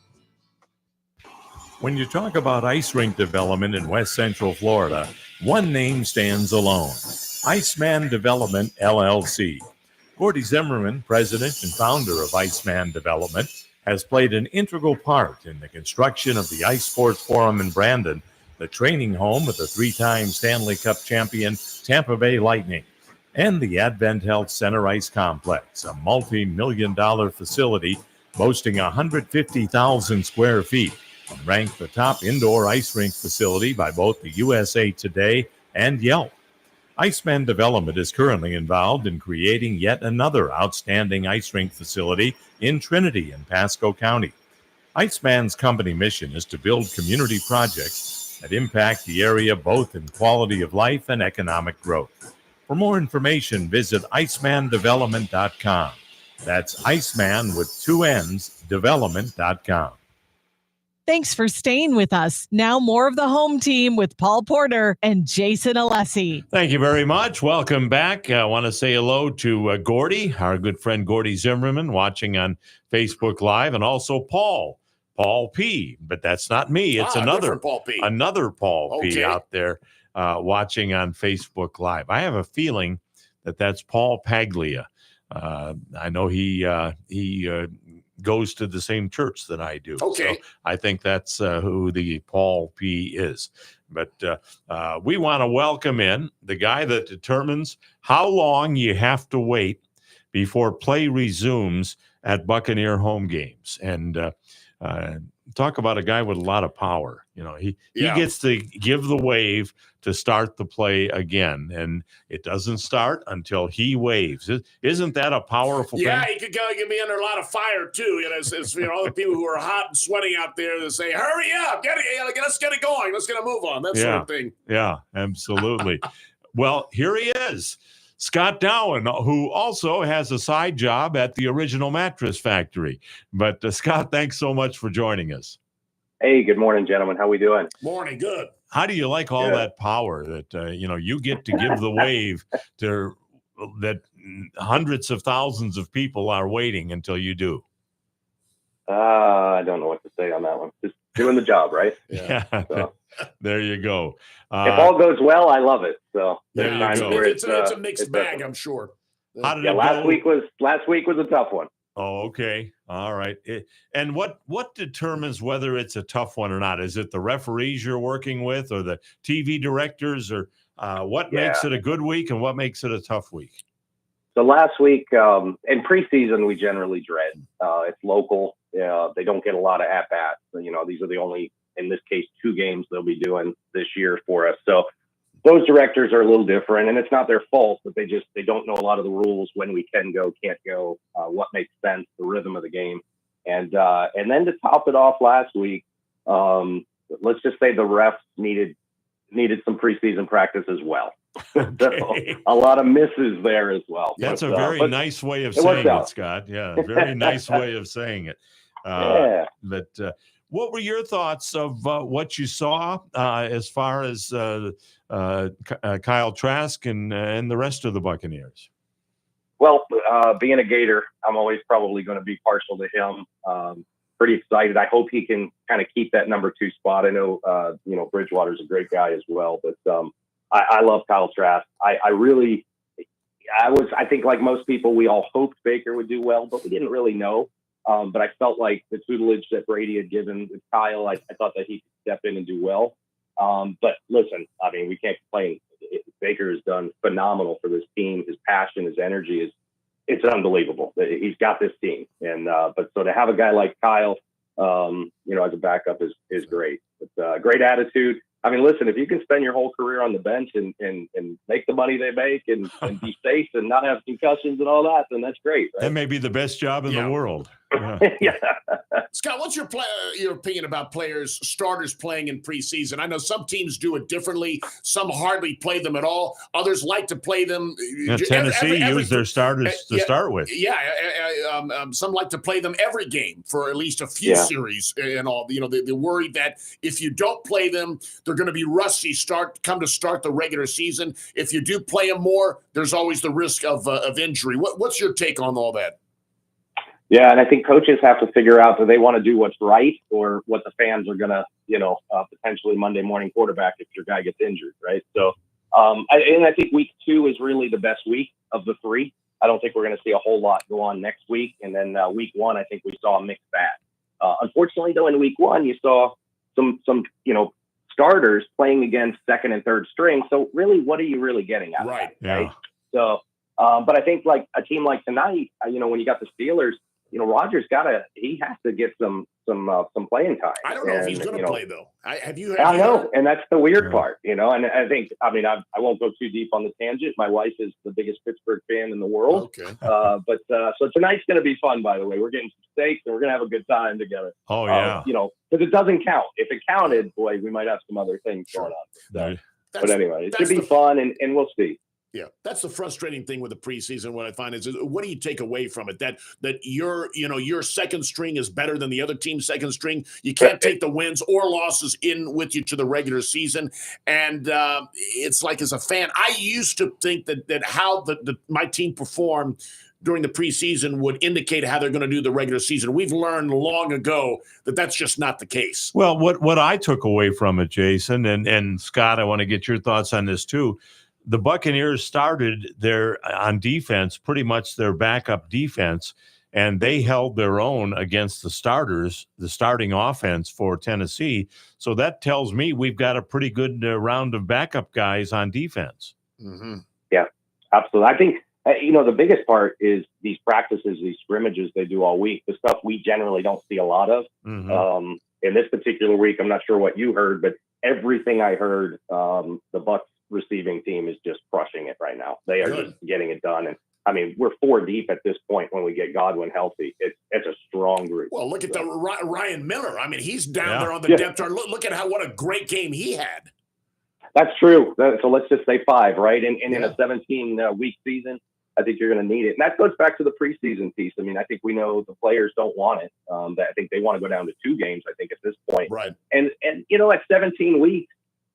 When you talk about ice rink development in West Central Florida, one name stands alone: Iceman Development, LLC. Gordy Zimmerman, president and founder of Iceman Development, has played an integral part in the construction of the Ice Sports Forum in Brandon, the training home of the three-time Stanley Cup champion Tampa Bay Lightning, and the Advent Health Center Ice Complex, a multi-million-dollar facility boasting 150,000 square feet, and ranked the top indoor ice rink facility by both the USA Today and Yelp. Iceman Development is currently involved in creating yet another outstanding ice rink facility in Trinity and Pasco County. Iceman's company mission is to build community projects that impact the area both in quality of life and economic growth. For more information, visit icemandevelopment.com. That's Iceman with two N's, development.com. Thanks for staying with us. Now more of the home team with Paul Porter and Jason Alessi. Thank you very much. Welcome back. I want to say hello to Gordy, our good friend Gordy Zimmerman, watching on Facebook Live, and also Paul P. But that's not me. It's another Paul P. Another Paul P. out there watching on Facebook Live. I have a feeling that that's Paul Paglia. I know he goes to the same church that I do. Okay. So I think that's who the Paul P. is. But we want to welcome in the guy that determines how long you have to wait before play resumes at Buccaneer home games. And talk about a guy with a lot of power. He gets to give the wave to start the play again, and it doesn't start until he waves. Isn't that a powerful thing? He could get me under a lot of fire too. As all the people who are hot and sweating out there that say, "Hurry up, let's get it going, let's get a move on," that sort of thing. Yeah, absolutely. Well, here he is. Scott Dowen, who also has a side job at the Original Mattress Factory. But Scott, thanks so much for joining us. Hey, good morning, gentlemen. How we doing? Morning, good. How do you like all that power that you get to give the wave to that hundreds of thousands of people are waiting until you do? I don't know what to say on that one. Just doing the job, right? Yeah. So. There you go. If all goes well, I love it. So there's times where it's a mixed bag, I'm sure. How did it last go? week was a tough one. Oh, okay. All right. And what determines whether it's a tough one or not? Is it the referees you're working with, or the TV directors, or what makes it a good week and what makes it a tough week? So last week, in preseason, we generally dread. It's local. They don't get a lot of at-bats. These are the only, in this case, 2 games they'll be doing this year for us. So those directors are a little different, and it's not their fault, but they don't know a lot of the rules, when we can go, can't go, what makes sense, the rhythm of the game. And then to top it off last week, let's just say the refs needed some preseason practice as well. Okay. So a lot of misses there as well. That's a very nice way of saying it, Scott. Yeah, very nice way of saying it. But what were your thoughts of what you saw as far as Kyle Trask and the rest of the Buccaneers? Well, being a Gator, I'm always probably going to be partial to him. Pretty excited. I hope he can kind of keep that number 2 spot. I know, Bridgewater's a great guy as well, but I love Kyle Trask. I think like most people, we all hoped Baker would do well, but we didn't really know. But I felt like the tutelage that Brady had given with Kyle, I thought that he could step in and do well. But listen, I mean, we can't complain. Baker has done phenomenal for this team. His passion, his energy it's unbelievable. He's got this team. And, but so to have a guy like Kyle, as a backup is great. But, great attitude. I mean, listen, if you can spend your whole career on the bench and make the money they make and be safe and not have concussions and all that, then that's great. Right? That may be the best job in the world. Yeah. Scott, what's your opinion about starters playing in preseason? I know some teams do it differently. Some hardly play them at all. Others like to play them. Tennessee used their starters to start with. Yeah. Some like to play them every game for at least a few series and all. They're worried that if you don't play them, they're going to be rusty come to start the regular season. If you do play them more, there's always the risk of injury. What's your take on all that? Yeah, and I think coaches have to figure out, do they want to do what's right or what the fans are going to, potentially Monday morning quarterback if your guy gets injured, right? So, I think week 2 is really the best week of the 3. I don't think we're going to see a whole lot go on next week. And then week 1, I think we saw a mixed bag. Unfortunately, though, in week 1, you saw some starters playing against second and third string. So really, what are you really getting out of that? Yeah. Right? So, but I think like a team like tonight, when you got the Steelers, Rodgers he has to get some playing time. I don't know if he's going to play though. I know, and that's the weird part, and I think, I won't go too deep on the tangent. My wife is the biggest Pittsburgh fan in the world. Okay. But so tonight's going to be fun, by the way. We're getting some steaks and we're going to have a good time together. Oh yeah. Because it doesn't count. If it counted, boy, we might have some other things going on. So, but anyway, it should be fun and we'll see. Yeah, that's the frustrating thing with the preseason. What I find is what do you take away from it? That your second string is better than the other team's second string. You can't take the wins or losses in with you to the regular season. And it's like, as a fan, I used to think that how my team performed during the preseason would indicate how they're going to do the regular season. We've learned long ago that that's just not the case. Well, what I took away from it, Jason, and Scott, I want to get your thoughts on this too. The Buccaneers started on defense, pretty much their backup defense, and they held their own against the starting offense for Tennessee. So that tells me we've got a pretty good round of backup guys on defense. Mm-hmm. Yeah, absolutely. The biggest part is these practices, these scrimmages they do all week, the stuff we generally don't see a lot of. Mm-hmm. In this particular week, I'm not sure what you heard, but everything I heard, the Bucs receiving team is just crushing it right now. They are just getting it done. And I mean, we're 4 deep at this point when we get Godwin healthy. It's a strong group. Well, look at the Ryan Miller. I mean, he's down there on the depth chart. Look at what a great game he had. That's true. So let's just say 5, right? And in a 17-week season, I think you're going to need it. And that goes back to the preseason piece. I mean, I think we know the players don't want it. I think they want to go down to 2 games, I think, at this point. Right. And at 17 weeks,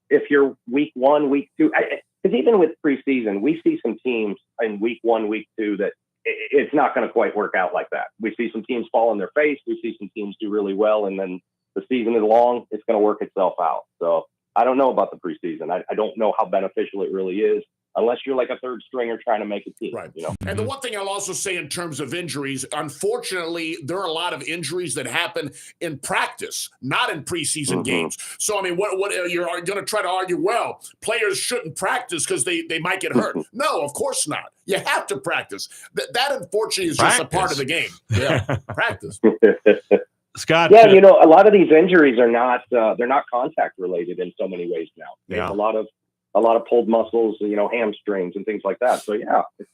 if you're week 1, week 2, because even with preseason, we see some teams in week 1, week 2 that it's not going to quite work out like that. We see some teams fall on their face. We see some teams do really well. And then the season is long. It's going to work itself out. So I don't know about the preseason. I don't know how beneficial it really is, unless you're like a third stringer trying to make a team. Right. And the one thing I'll also say in terms of injuries, unfortunately, there are a lot of injuries that happen in practice, not in preseason games. So, I mean, what you're going to try to argue, well, players shouldn't practice because they might get hurt. No, of course not. You have to practice. That unfortunately, is just a part of the game. Yeah, practice. Scott. Yeah, a lot of these injuries are not they're not contact related in so many ways now. There's a lot of pulled muscles, hamstrings and things like that. So it's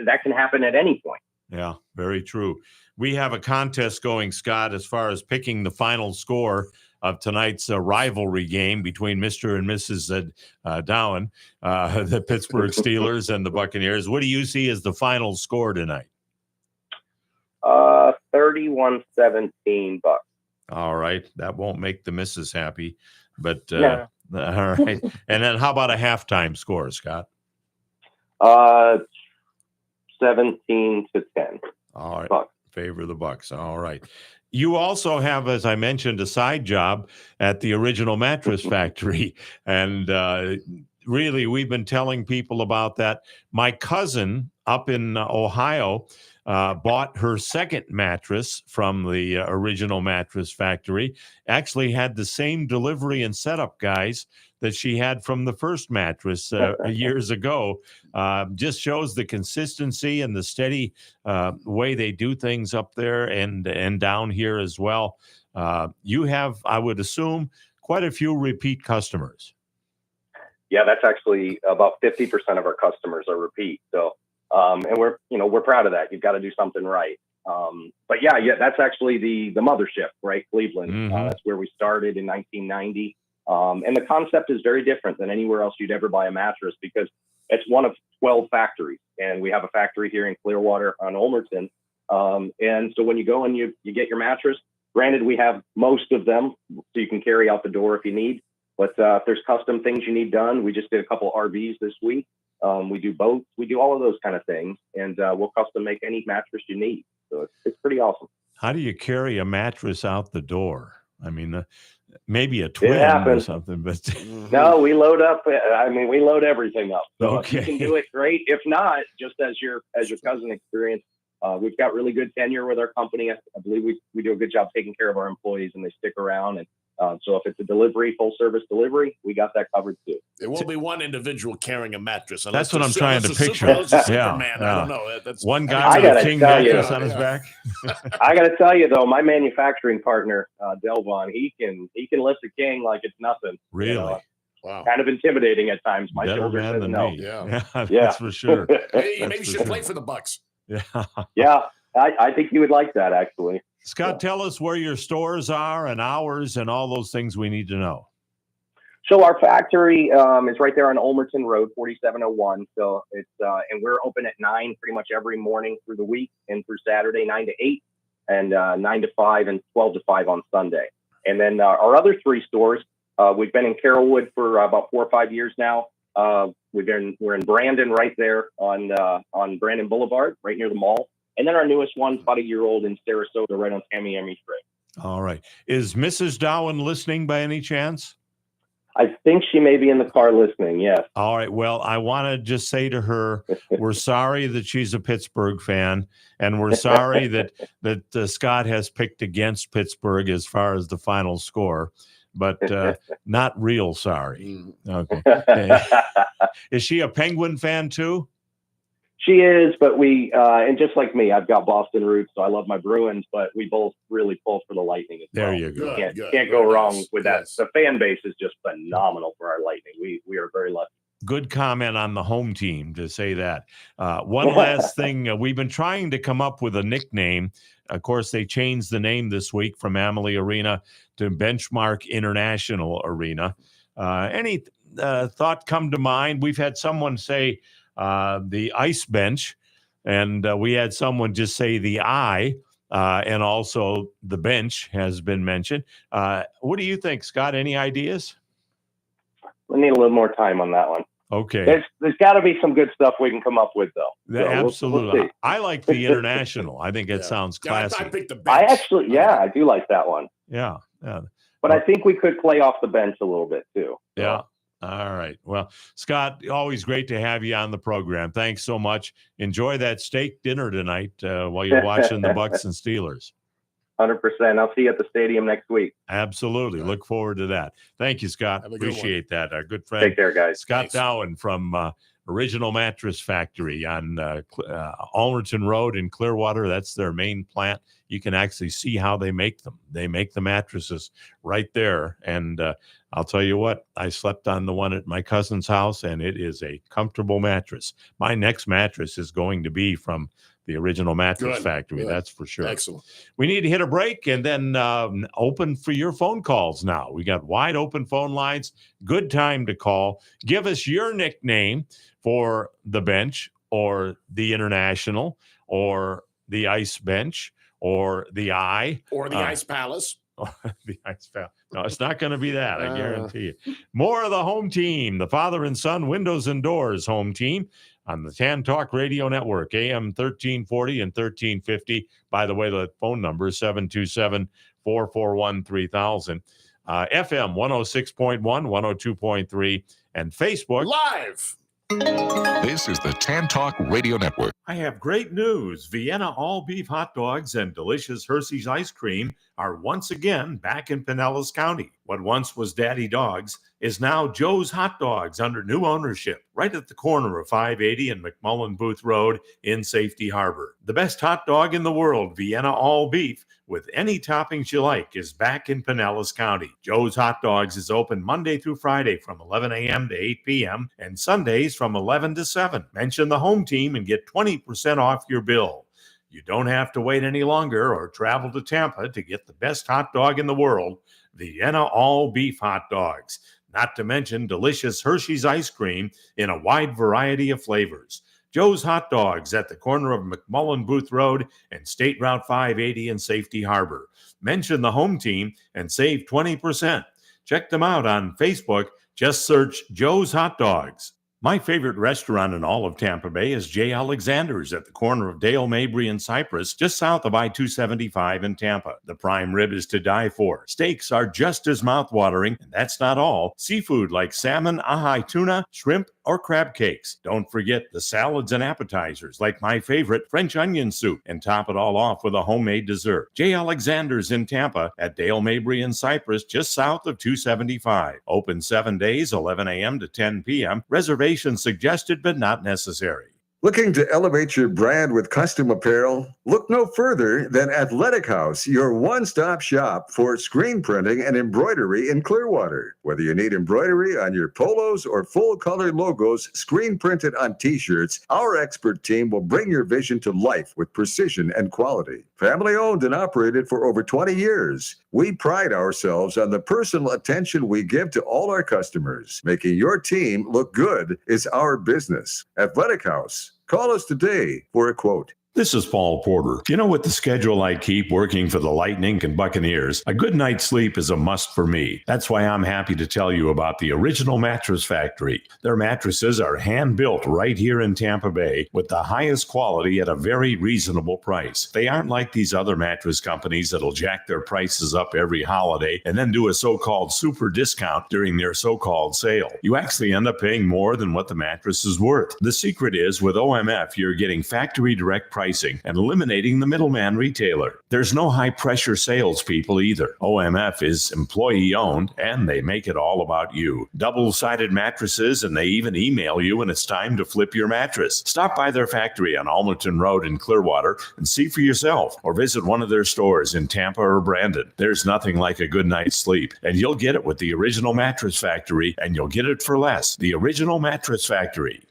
that can happen at any point. Yeah, very true. We have a contest going, Scott, as far as picking the final score of tonight's rivalry game between Mr. and Mrs. Dowen, the Pittsburgh Steelers and the Buccaneers. What do you see as the final score tonight? 31-17 Bucs. All right. That won't make the missus happy, but all right. And then how about a halftime score, Scott? 17-10. All right. Bucs. Favor the Bucs. All right. You also have, as I mentioned, a side job at the Original Mattress Factory. And really, we've been telling people about that. My cousin up in Ohio bought her second mattress from the Original Mattress Factory, actually had the same delivery and setup guys that she had from the first mattress years ago. Just shows the consistency and the steady way they do things up there and down here as well. You have, I would assume, quite a few repeat customers. Yeah, that's actually about 50% of our customers are repeat. So, and we're proud of that. You've got to do something right. But yeah, that's actually the mothership, right? Cleveland. That's where we started in 1990. And the concept is very different than anywhere else you'd ever buy a mattress because it's one of 12 factories. And we have a factory here in Clearwater on Olmerton. And so when you go and you get your mattress, granted, we have most of them so you can carry out the door if you need. But if there's custom things you need done, we just did a couple RVs this week. We do boats. We do all of those kind of things. And we'll custom make any mattress you need. So it's pretty awesome. How do you carry a mattress out the door? I mean, maybe a twin or something, but no, we load up. I mean, we load everything up. So if you can do it, great. If not, just as your cousin experienced, we've got really good tenure with our company. I believe we do a good job taking care of our employees and they stick around. And so if it's a delivery, full service delivery, we got that covered too. There won't be one individual carrying a mattress. That's what I'm trying to picture. Superman. I don't know. That's one guy with a king mattress on his back. I got to tell you though, my manufacturing partner, Delvon, he can lift a king like it's nothing. Really? Wow. Kind of intimidating at times. My Better shoulders man says than no. me. Yeah, that's for sure. Hey, maybe you should play for the Bucs. Yeah. I think you would like that actually. Scott, tell us where your stores are and hours and all those things we need to know. So our factory is right there on Olmerton Road, 4701. So it's and we're open at 9 pretty much every morning through the week and through Saturday 9 to 8 and 9 to 5 and 12 to 5 on Sunday. And then our other 3 stores, we've been in Carrollwood for about 4 or 5 years now. We're in Brandon right there on Brandon Boulevard, right near the mall. And then our newest one's about a year old in Sarasota, right on Tamiami Trail. All right. Is Mrs. Dowen listening by any chance? I think she may be in the car listening, yes. All right. Well, I want to just say to her, we're sorry that she's a Pittsburgh fan, and we're sorry that Scott has picked against Pittsburgh as far as the final score, but not real sorry. Okay. Is she a Penguin fan too? She is, but we and just like me, I've got Boston roots, so I love my Bruins, but we both really pull for the Lightning as well. There you go. Can't go wrong with that. The fan base is just phenomenal for our Lightning. We are very lucky. Good comment on the home team to say that. One last thing. We've been trying to come up with a nickname. Of course, they changed the name this week from Amalie Arena to Benchmark International Arena. Any thought come to mind? We've had someone say the ice bench, and we had someone just say the eye, and also the bench has been mentioned. What do you think, Scott? Any ideas? We need a little more time on that one. Okay. There's got to be some good stuff we can come up with, though. So Absolutely. we'll see. I like the international. I think it sounds classy. I picked the bench. I do like that one. Yeah. But I think we could play off the bench a little bit, too. Yeah. All right. Well, Scott, always great to have you on the program. Thanks so much. Enjoy that steak dinner tonight while you're watching the Bucks and Steelers. 100%. I'll see you at the stadium next week. Absolutely. Look forward to that. Thank you, Scott. Appreciate that. Our good friend. Take care, guys. Scott Dowen from Original Mattress Factory on Almerton Road in Clearwater. That's their main plant. You can actually see how they make them. They make the mattresses right there. And I'll tell you what, I slept on the one at my cousin's house, and it is a comfortable mattress. My next mattress is going to be from the Original Mattress Factory. That's for sure. Excellent. We need to hit a break and then open for your phone calls now. We got wide open phone lines. Good time to call. Give us your nickname for the bench or the international or the ice bench or the eye. Or the Ice Palace. The Ice Palace. No, it's not going to be that. I guarantee you. More of the home team, the father and son windows and doors home team on the TAN Talk Radio Network, AM 1340 and 1350. By the way, the phone number is 727-441-3000. FM 106.1, 102.3, and Facebook Live. This is the TAN Talk Radio Network. I have great news. Vienna all-beef hot dogs and delicious Hershey's ice cream are once again back in Pinellas County. What once was Daddy Dogs is now Joe's Hot Dogs under new ownership, right at the corner of 580 and McMullen Booth Road in Safety Harbor. The best hot dog in the world, Vienna all-beef, with any toppings you like, is back in Pinellas County. Joe's Hot Dogs is open Monday through Friday from 11 a.m. to 8 p.m. and Sundays from 11 to 7. Mention the home team and get 20% off your bill. You don't have to wait any longer or travel to Tampa to get the best hot dog in the world, Vienna all-beef hot dogs. Not to mention delicious Hershey's ice cream in a wide variety of flavors. Joe's Hot Dogs at the corner of McMullen Booth Road and State Route 580 in Safety Harbor. Mention the home team and save 20%. Check them out on Facebook. Just search Joe's Hot Dogs. My favorite restaurant in all of Tampa Bay is J. Alexander's at the corner of Dale, Mabry, and Cypress, just south of I-275 in Tampa. The prime rib is to die for. Steaks are just as mouthwatering, and that's not all. Seafood like salmon, ahi tuna, shrimp, or crab cakes. Don't forget the salads and appetizers like my favorite French onion soup, and top it all off with a homemade dessert. J. Alexander's in Tampa at Dale, Mabry, and Cypress, just south of 275. Open 7 days, 11 a.m. to 10 p.m. Reservations suggested but not necessary. Looking to elevate your brand with custom apparel? Look no further than Athletic House, your one-stop shop for screen printing and embroidery in Clearwater. Whether you need embroidery on your polos or full-color logos screen printed on T-shirts, our expert team will bring your vision to life with precision and quality. Family-owned and operated for over 20 years, we pride ourselves on the personal attention we give to all our customers. Making your team look good is our business. Athletic House. Call us today for a quote. This is Paul Porter. You know, with the schedule I keep working for the Lightning and Buccaneers, a good night's sleep is a must for me. That's why I'm happy to tell you about the Original Mattress Factory. Their mattresses are hand-built right here in Tampa Bay with the highest quality at a very reasonable price. They aren't like these other mattress companies that'll jack their prices up every holiday and then do a so-called super discount during their so-called sale. You actually end up paying more than what the mattress is worth. The secret is with OMF, you're getting factory direct price pricing and eliminating the middleman retailer. There's no high-pressure salespeople either. OMF is employee-owned, and they make it all about you. Double-sided mattresses, and they even email you when it's time to flip your mattress. Stop by their factory on Almerton Road in Clearwater and see for yourself, or visit one of their stores in Tampa or Brandon. There's nothing like a good night's sleep, and you'll get it with the Original Mattress Factory, and you'll get it for less. The Original Mattress Factory.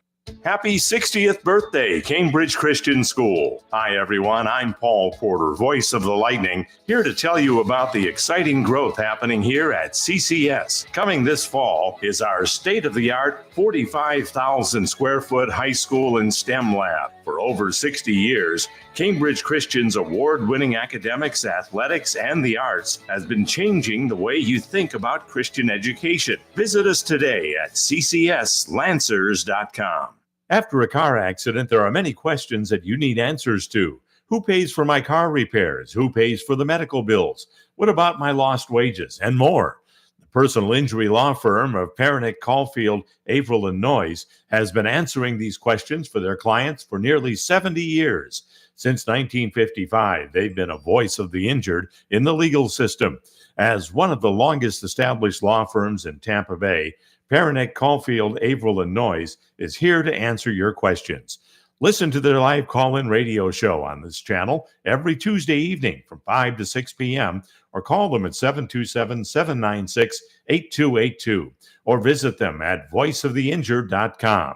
Happy 60th birthday, Cambridge Christian School. Hi, everyone. I'm Paul Porter, voice of the Lightning, here to tell you about the exciting growth happening here at CCS. Coming this fall is our state-of-the-art 45,000 square foot high school and STEM lab. For over 60 years, Cambridge Christian's award-winning academics, athletics, and the arts has been changing the way you think about Christian education. Visit us today at ccslancers.com. After a car accident, there are many questions that you need answers to. Who pays for my car repairs? Who pays for the medical bills? What about my lost wages? And more. The personal injury law firm of Pernick, Caulfield, Averill, and Noyes has been answering these questions for their clients for nearly 70 years. Since 1955, they've been a voice of the injured in the legal system. As one of the longest established law firms in Tampa Bay, Pernick, Caulfield, Averill, and Noyes is here to answer your questions. Listen to their live call-in radio show on this channel every Tuesday evening from 5 to 6 p.m. or call them at 727-796-8282 or visit them at voiceoftheinjured.com.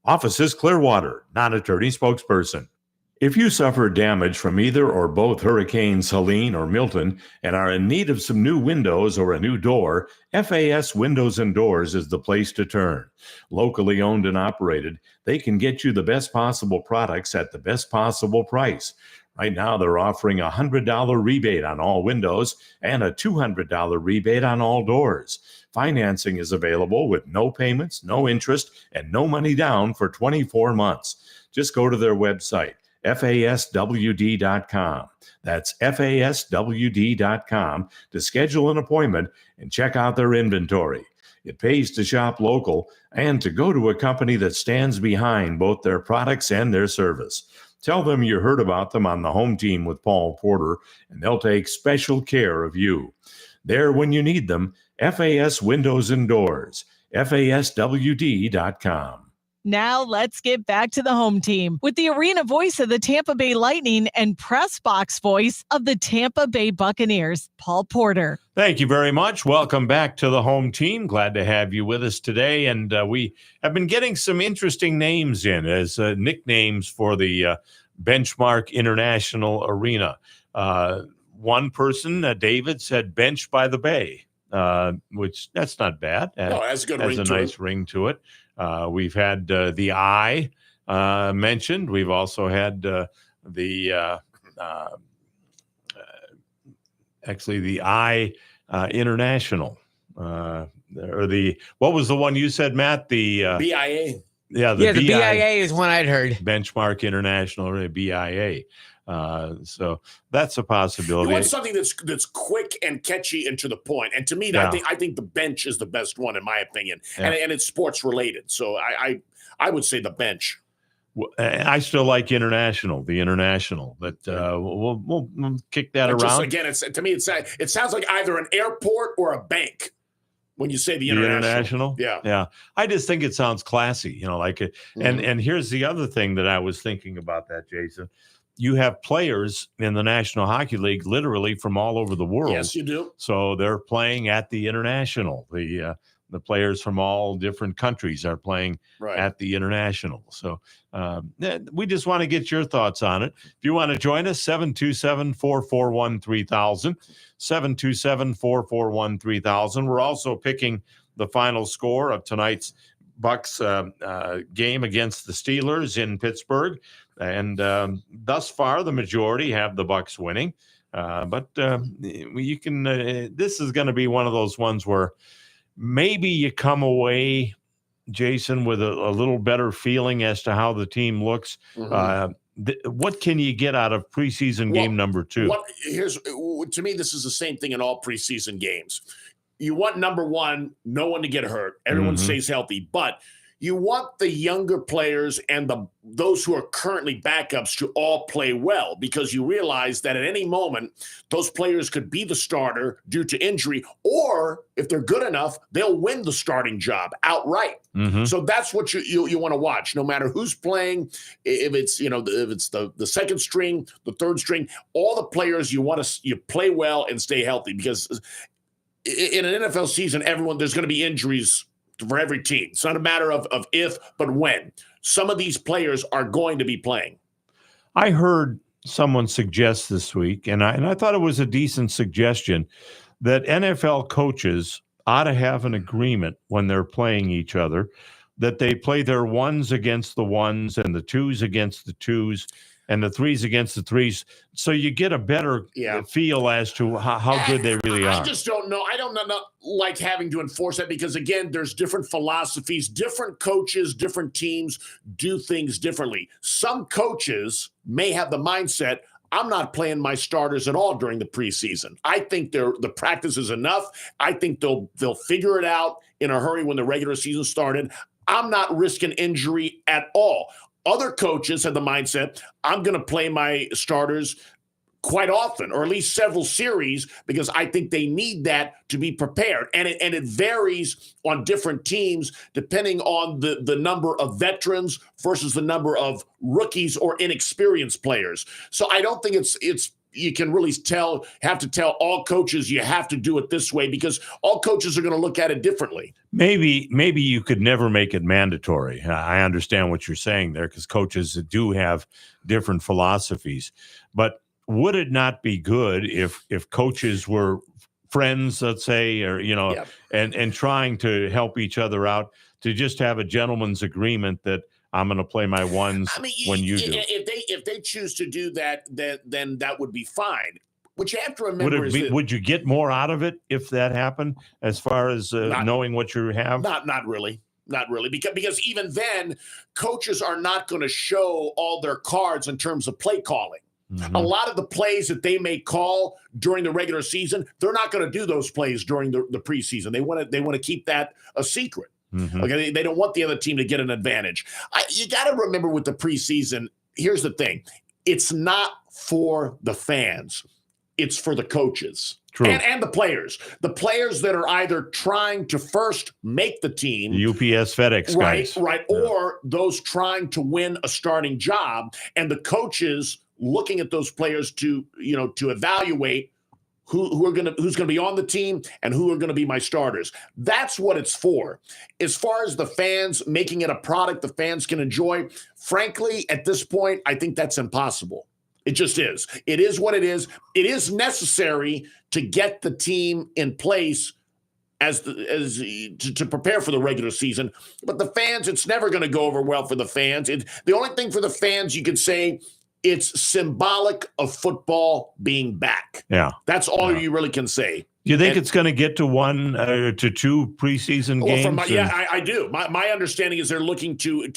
Offices Clearwater, non-attorney spokesperson. If you suffered damage from either or both Hurricanes Helene or Milton and are in need of some new windows or a new door, FAS Windows and Doors is the place to turn. Locally owned and operated, they can get you the best possible products at the best possible price. Right now, they're offering a $100 rebate on all windows and a $200 rebate on all doors. Financing is available with no payments, no interest, and no money down for 24 months. Just go to their website, FASWD.com. That's FASWD.com to schedule an appointment and check out their inventory. It pays to shop local and to go to a company that stands behind both their products and their service. Tell them you heard about them on the Home Team with Paul Porter, and they'll take special care of you. There when you need them, FAS Windows and Doors, FASWD.com. Now let's get back to the home team with the arena voice of the Tampa Bay Lightning and press box voice of the Tampa Bay Buccaneers, Paul Porter. Thank you very much. Welcome back to the home team. Glad to have you with us today. And we have been getting some interesting names in as nicknames for the Benchmark International Arena. One person, David, said Bench by the Bay, which that's not bad. No, that's a good ring to it. Has a nice ring to it. We've had the I mentioned. We've also had the I International, or the, what was the one you said, Matt? The BIA. Yeah, the BIA is one I'd heard. Benchmark International, or BIA. So that's a possibility. You want something that's quick and catchy and to the point. And to me, I think the bench is the best one in my opinion, and it's sports related. So I would say the bench. I still like international, the international, but we'll kick that around. Just, again, to me, it sounds like either an airport or a bank when you say the international. Yeah. I just think it sounds classy, like it. And here's the other thing that I was thinking about that, Jason. You have players in the National Hockey League literally from all over the world. Yes, you do. So they're playing at the international. The players from all different countries are playing at the international. So we just want to get your thoughts on it. If you want to join us, 727-441-3000, 727-441-3000. We're also picking the final score of tonight's Bucks game against the Steelers in Pittsburgh. And thus far, the majority have the Bucks winning. But you can. This is going to be one of those ones where maybe you come away, Jason, with a little better feeling as to how the team looks. What can you get out of preseason game number 2? To me, this is the same thing in all preseason games. You want number one, no one to get hurt. Everyone stays healthy, but you want the younger players and those who are currently backups to all play well, because you realize that at any moment, those players could be the starter due to injury, or if they're good enough, they'll win the starting job outright. Mm-hmm. So that's what you want to watch, no matter who's playing. If it's the second string, the third string, all the players you play well and stay healthy, because in an NFL season, there's going to be injuries for every team. It's not a matter of if, but when. Some of these players are going to be playing. I heard someone suggest this week, and I thought it was a decent suggestion, that NFL coaches ought to have an agreement when they're playing each other, that they play their ones against the ones and the twos against the twos and the threes against the threes, so you get a better feel as to how good they really are. I just don't know. I don't like having to enforce that, because, again, there's different philosophies. Different coaches, different teams do things differently. Some coaches may have the mindset, I'm not playing my starters at all during the preseason. I think the practice is enough. I think they'll figure it out in a hurry when the regular season started. I'm not risking injury at all. Other coaches have the mindset, I'm going to play my starters quite often, or at least several series, because I think they need that to be prepared. And it varies on different teams depending on the number of veterans versus the number of rookies or inexperienced players. So I don't think it's you can really have to tell all coaches you have to do it this way, because all coaches are going to look at it differently. Maybe you could never make it mandatory. I understand what you're saying there, because coaches do have different philosophies. But would it not be good if coaches were friends, let's say, or and trying to help each other out, to just have a gentleman's agreement that I'm going to play my ones when you do? If they choose to do that, then that would be fine. What you have to remember would you get more out of it if that happened, as far as knowing what you have? Not really. Not really, because even then, coaches are not going to show all their cards in terms of play calling. Mm-hmm. A lot of the plays that they may call during the regular season, they're not going to do those plays during the preseason. They want to keep that a secret. Mm-hmm. Okay, they don't want the other team to get an advantage. You got to remember with the preseason, here's the thing. It's not for the fans. It's for the coaches. True. And the players. The players that are either trying to first make the team. The UPS, FedEx guys. Right. Yeah. Or those trying to win a starting job. And the coaches looking at those players to evaluate who's going to be on the team and who are going to be my starters. That's what it's for. As far as the fans making it a product the fans can enjoy, frankly, at this point, I think that's impossible. It just is. It is what it is. It is necessary to get the team in place to prepare for the regular season. But the fans, it's never going to go over well for the fans. The only thing for the fans, you could say, it's symbolic of football being back. Yeah. That's all you really can say. Do you think it's going to get to 1 to 2 preseason games? I do. My understanding is they're looking to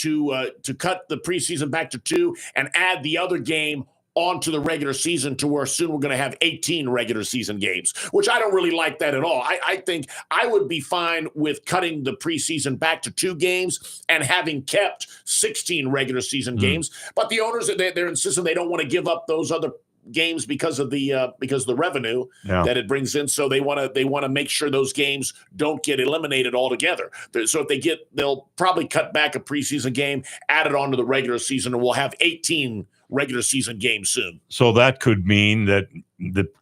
cut the preseason back to 2 and add the other game onto the regular season, to where soon we're going to have 18 regular season games, which I don't really like that at all. I think I would be fine with cutting the preseason back to 2 games and having kept 16 regular season games. But the owners, they're insisting they don't want to give up those other games because of the revenue that it brings in. So they want to make sure those games don't get eliminated altogether. So if they'll probably cut back a preseason game, add it onto the regular season, and we'll have 18 regular season games soon. So that could mean that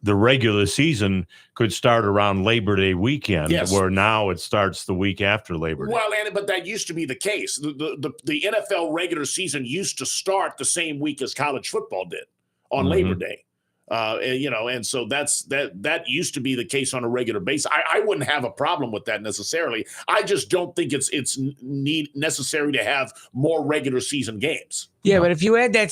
the regular season could start around Labor Day weekend, where now it starts the week after Labor Day. Well, but that used to be the case. The NFL regular season used to start the same week as college football did on Labor Day. And so that used to be the case on a regular basis. I wouldn't have a problem with that necessarily. I just don't think it's necessary to have more regular season games. Yeah, but if you add that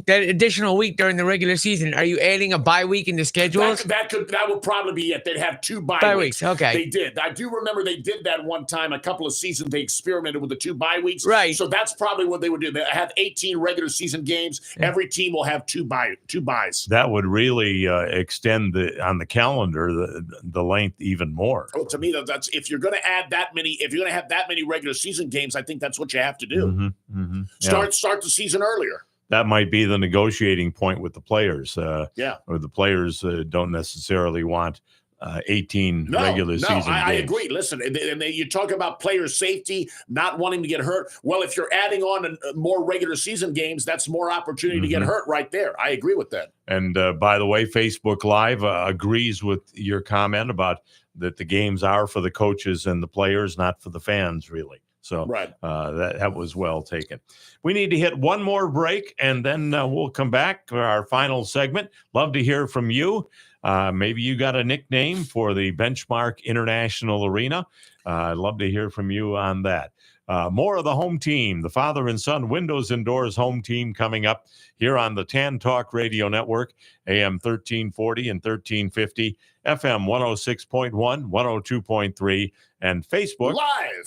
additional week during the regular season, are you adding a bye week in the schedules? That would probably be it. They'd have 2 bye weeks. Okay. They did. I do remember they did that one time, a couple of seasons. They experimented with the 2 bye weeks. Right. So that's probably what they would do. They have 18 regular season games. Yeah. Every team will have 2 byes. That would really extend on the calendar the length even more. Well, to me, that's if you're going to add that many, if you're going to have that many regular season games, I think that's what you have to do. Start the season earlier. That might be the negotiating point with the players. Or the players don't necessarily want 18 regular season games. I agree. Listen, and you talk about player safety, not wanting to get hurt. Well, if you're adding on more regular season games, that's more opportunity to get hurt right there. I agree with that. And by the way, Facebook Live agrees with your comment about that the games are for the coaches and the players, not for the fans, really. So that was well taken. We need to hit one more break, and then we'll come back for our final segment. Love to hear from you. Maybe you got a nickname for the Benchmark International Arena. I'd love to hear from you on that. More of the home team, the father and son windows and doors home team coming up here on the TAN Talk Radio Network, AM 1340 and 1350, FM 106.1, 102.3, and Facebook Live.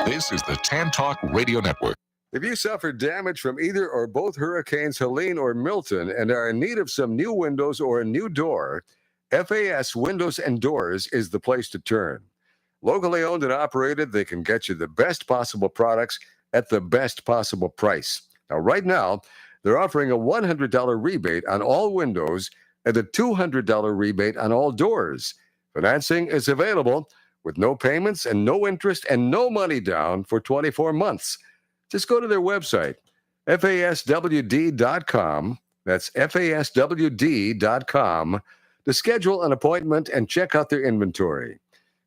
This is the TAN Talk Radio Network. If you suffered damage from either or both hurricanes Helene or Milton and are in need of some new windows or a new door, FAS Windows and Doors is the place to turn. Locally owned and operated, they can get you the best possible products at the best possible price. Now, right now, they're offering a $100 rebate on all windows and a $200 rebate on all doors. Financing is available with no payments and no interest and no money down for 24 months. Just go to their website, faswd.com. That's faswd.com to schedule an appointment and check out their inventory.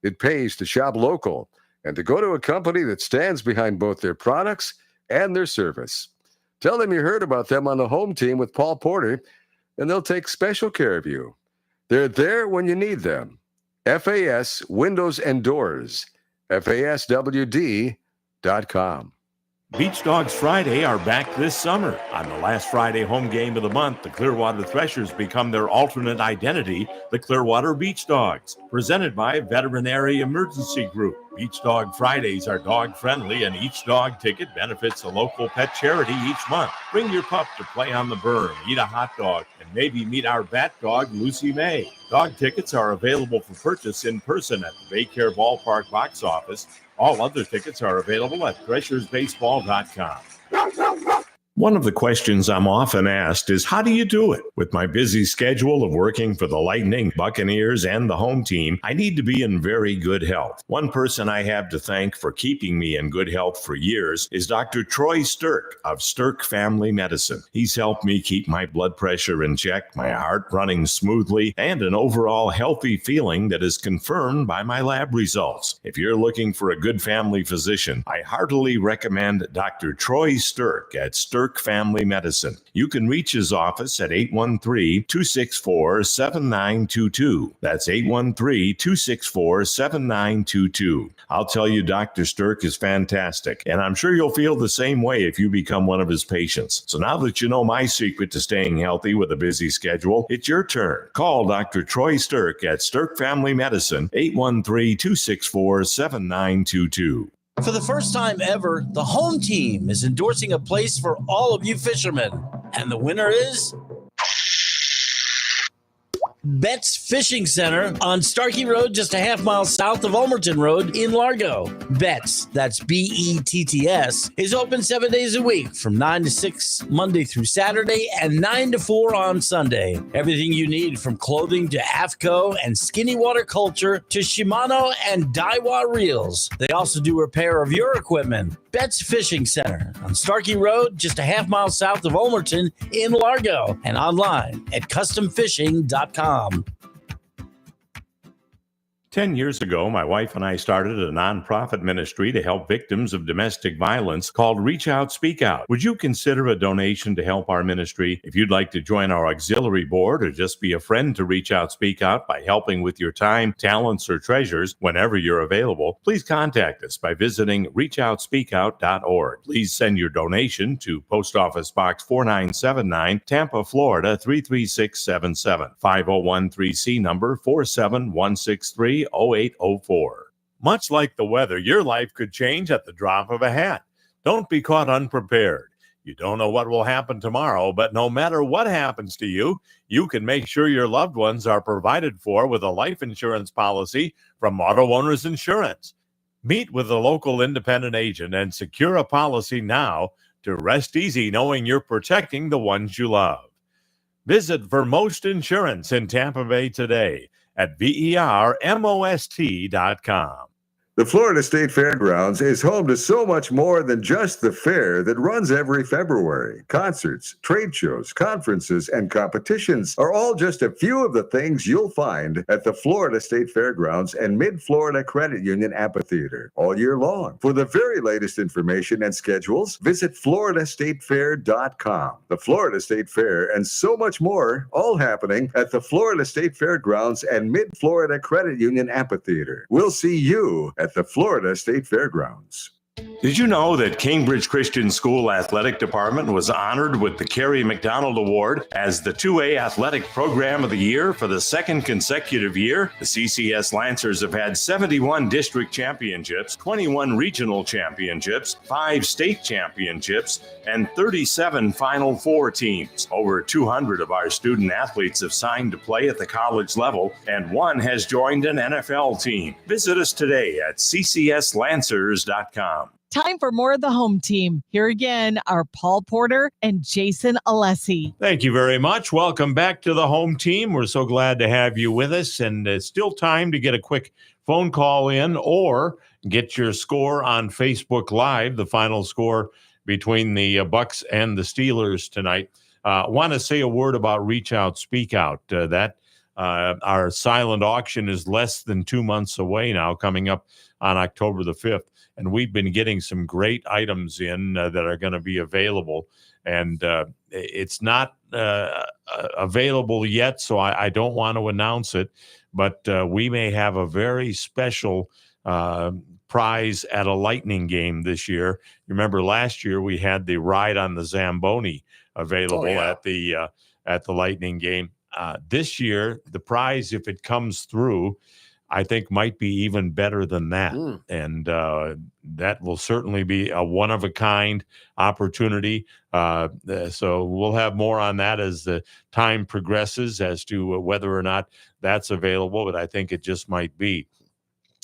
It pays to shop local and to go to a company that stands behind both their products and their service. Tell them you heard about them on the home team with Paul Porter, and they'll take special care of you. They're there when you need them. FAS Windows and Doors, faswd.com. Beach Dogs Friday are back this summer. On the last Friday home game of the month, the Clearwater Threshers become their alternate identity, the Clearwater Beach Dogs. Presented by Veterinary Emergency Group. Beach Dog Fridays are dog-friendly, and each dog ticket benefits a local pet charity each month. Bring your pup to play on the berm, eat a hot dog, and maybe meet our bat dog, Lucy May. Dog tickets are available for purchase in person at the Baycare Ballpark box office. All other tickets are available at threshersbaseball.com. One of the questions I'm often asked is, how do you do it? With my busy schedule of working for the Lightning, Buccaneers, and the home team, I need to be in very good health. One person I have to thank for keeping me in good health for years is Dr. Troy Stirk of Stirk Family Medicine. He's helped me keep my blood pressure in check, my heart running smoothly, and an overall healthy feeling that is confirmed by my lab results. If you're looking for a good family physician, I heartily recommend Dr. Troy Stirk at Stirk Family Medicine. You can reach his office at 813-264-7922. That's 813-264-7922. I'll tell you, Dr. Stirk is fantastic, and I'm sure you'll feel the same way if you become one of his patients. So now that you know my secret to staying healthy with a busy schedule, it's your turn. Call Dr. Troy Stirk at Stirk Family Medicine, 813-264-7922. For the first time ever, the home team is endorsing a place for all of you fishermen. And the winner is Betts Fishing Center on Starkey Road, just a half mile south of Ulmerton Road in Largo. Betts, that's Betts, is open 7 days a week from 9 to 6 Monday through Saturday and 9 to 4 on Sunday. Everything you need from clothing to AFCO and skinny water culture to Shimano and Daiwa reels. They also do repair of your equipment. Betts Fishing Center on Starkey Road, just a half mile south of Ulmerton in Largo, and online at customfishing.com. 10 years ago, my wife and I started a nonprofit ministry to help victims of domestic violence called Reach Out, Speak Out. Would you consider a donation to help our ministry? If you'd like to join our auxiliary board or just be a friend to Reach Out, Speak Out by helping with your time, talents, or treasures whenever you're available, please contact us by visiting reachoutspeakout.org. Please send your donation to Post Office Box 4979, Tampa, Florida 33677, 5013C number 47163. 0804. Much like the weather, your life could change at the drop of a hat. Don't be caught unprepared. You don't know what will happen tomorrow, but no matter what happens to you, you can make sure your loved ones are provided for with a life insurance policy from Auto Owners Insurance. Meet with a local independent agent and secure a policy now to rest easy knowing you're protecting the ones you love. Visit Vermost Insurance in Tampa Bay today at vermost.com. The Florida State Fairgrounds is home to so much more than just the fair that runs every February. Concerts, trade shows, conferences, and competitions are all just a few of the things you'll find at the Florida State Fairgrounds and Mid-Florida Credit Union Amphitheater all year long. For the very latest information and schedules, visit floridastatefair.com. The Florida State Fair and so much more, all happening at the Florida State Fairgrounds and Mid-Florida Credit Union Amphitheater. We'll see you at the Florida State Fairgrounds. Did you know that Cambridge Christian School Athletic Department was honored with the Kerry McDonald Award as the 2A Athletic Program of the Year for the second consecutive year? The CCS Lancers have had 71 district championships, 21 regional championships, 5 state championships, and 37 Final Four teams. Over 200 of our student athletes have signed to play at the college level, and one has joined an NFL team. Visit us today at ccslancers.com. Time for more of the home team. Here again are Paul Porter and Jason Alessi. Thank you very much. Welcome back to the home team. We're so glad to have you with us, and it's still time to get a quick phone call in or get your score on Facebook Live, the final score between the Bucks and the Steelers tonight. Want to say a word about Reach Out, Speak Out. Our silent auction is less than 2 months away now, coming up on October the 5th. And we've been getting some great items in that are going to be available. And it's not available yet, so I don't want to announce it. But we may have a very special prize at a Lightning game this year. You remember last year we had the ride on the Zamboni available at the Lightning game. This year, the prize, if it comes through, I think might be even better than that. And that will certainly be a one-of-a-kind opportunity. So we'll have more on that as the time progresses as to whether or not that's available, but I think it just might be.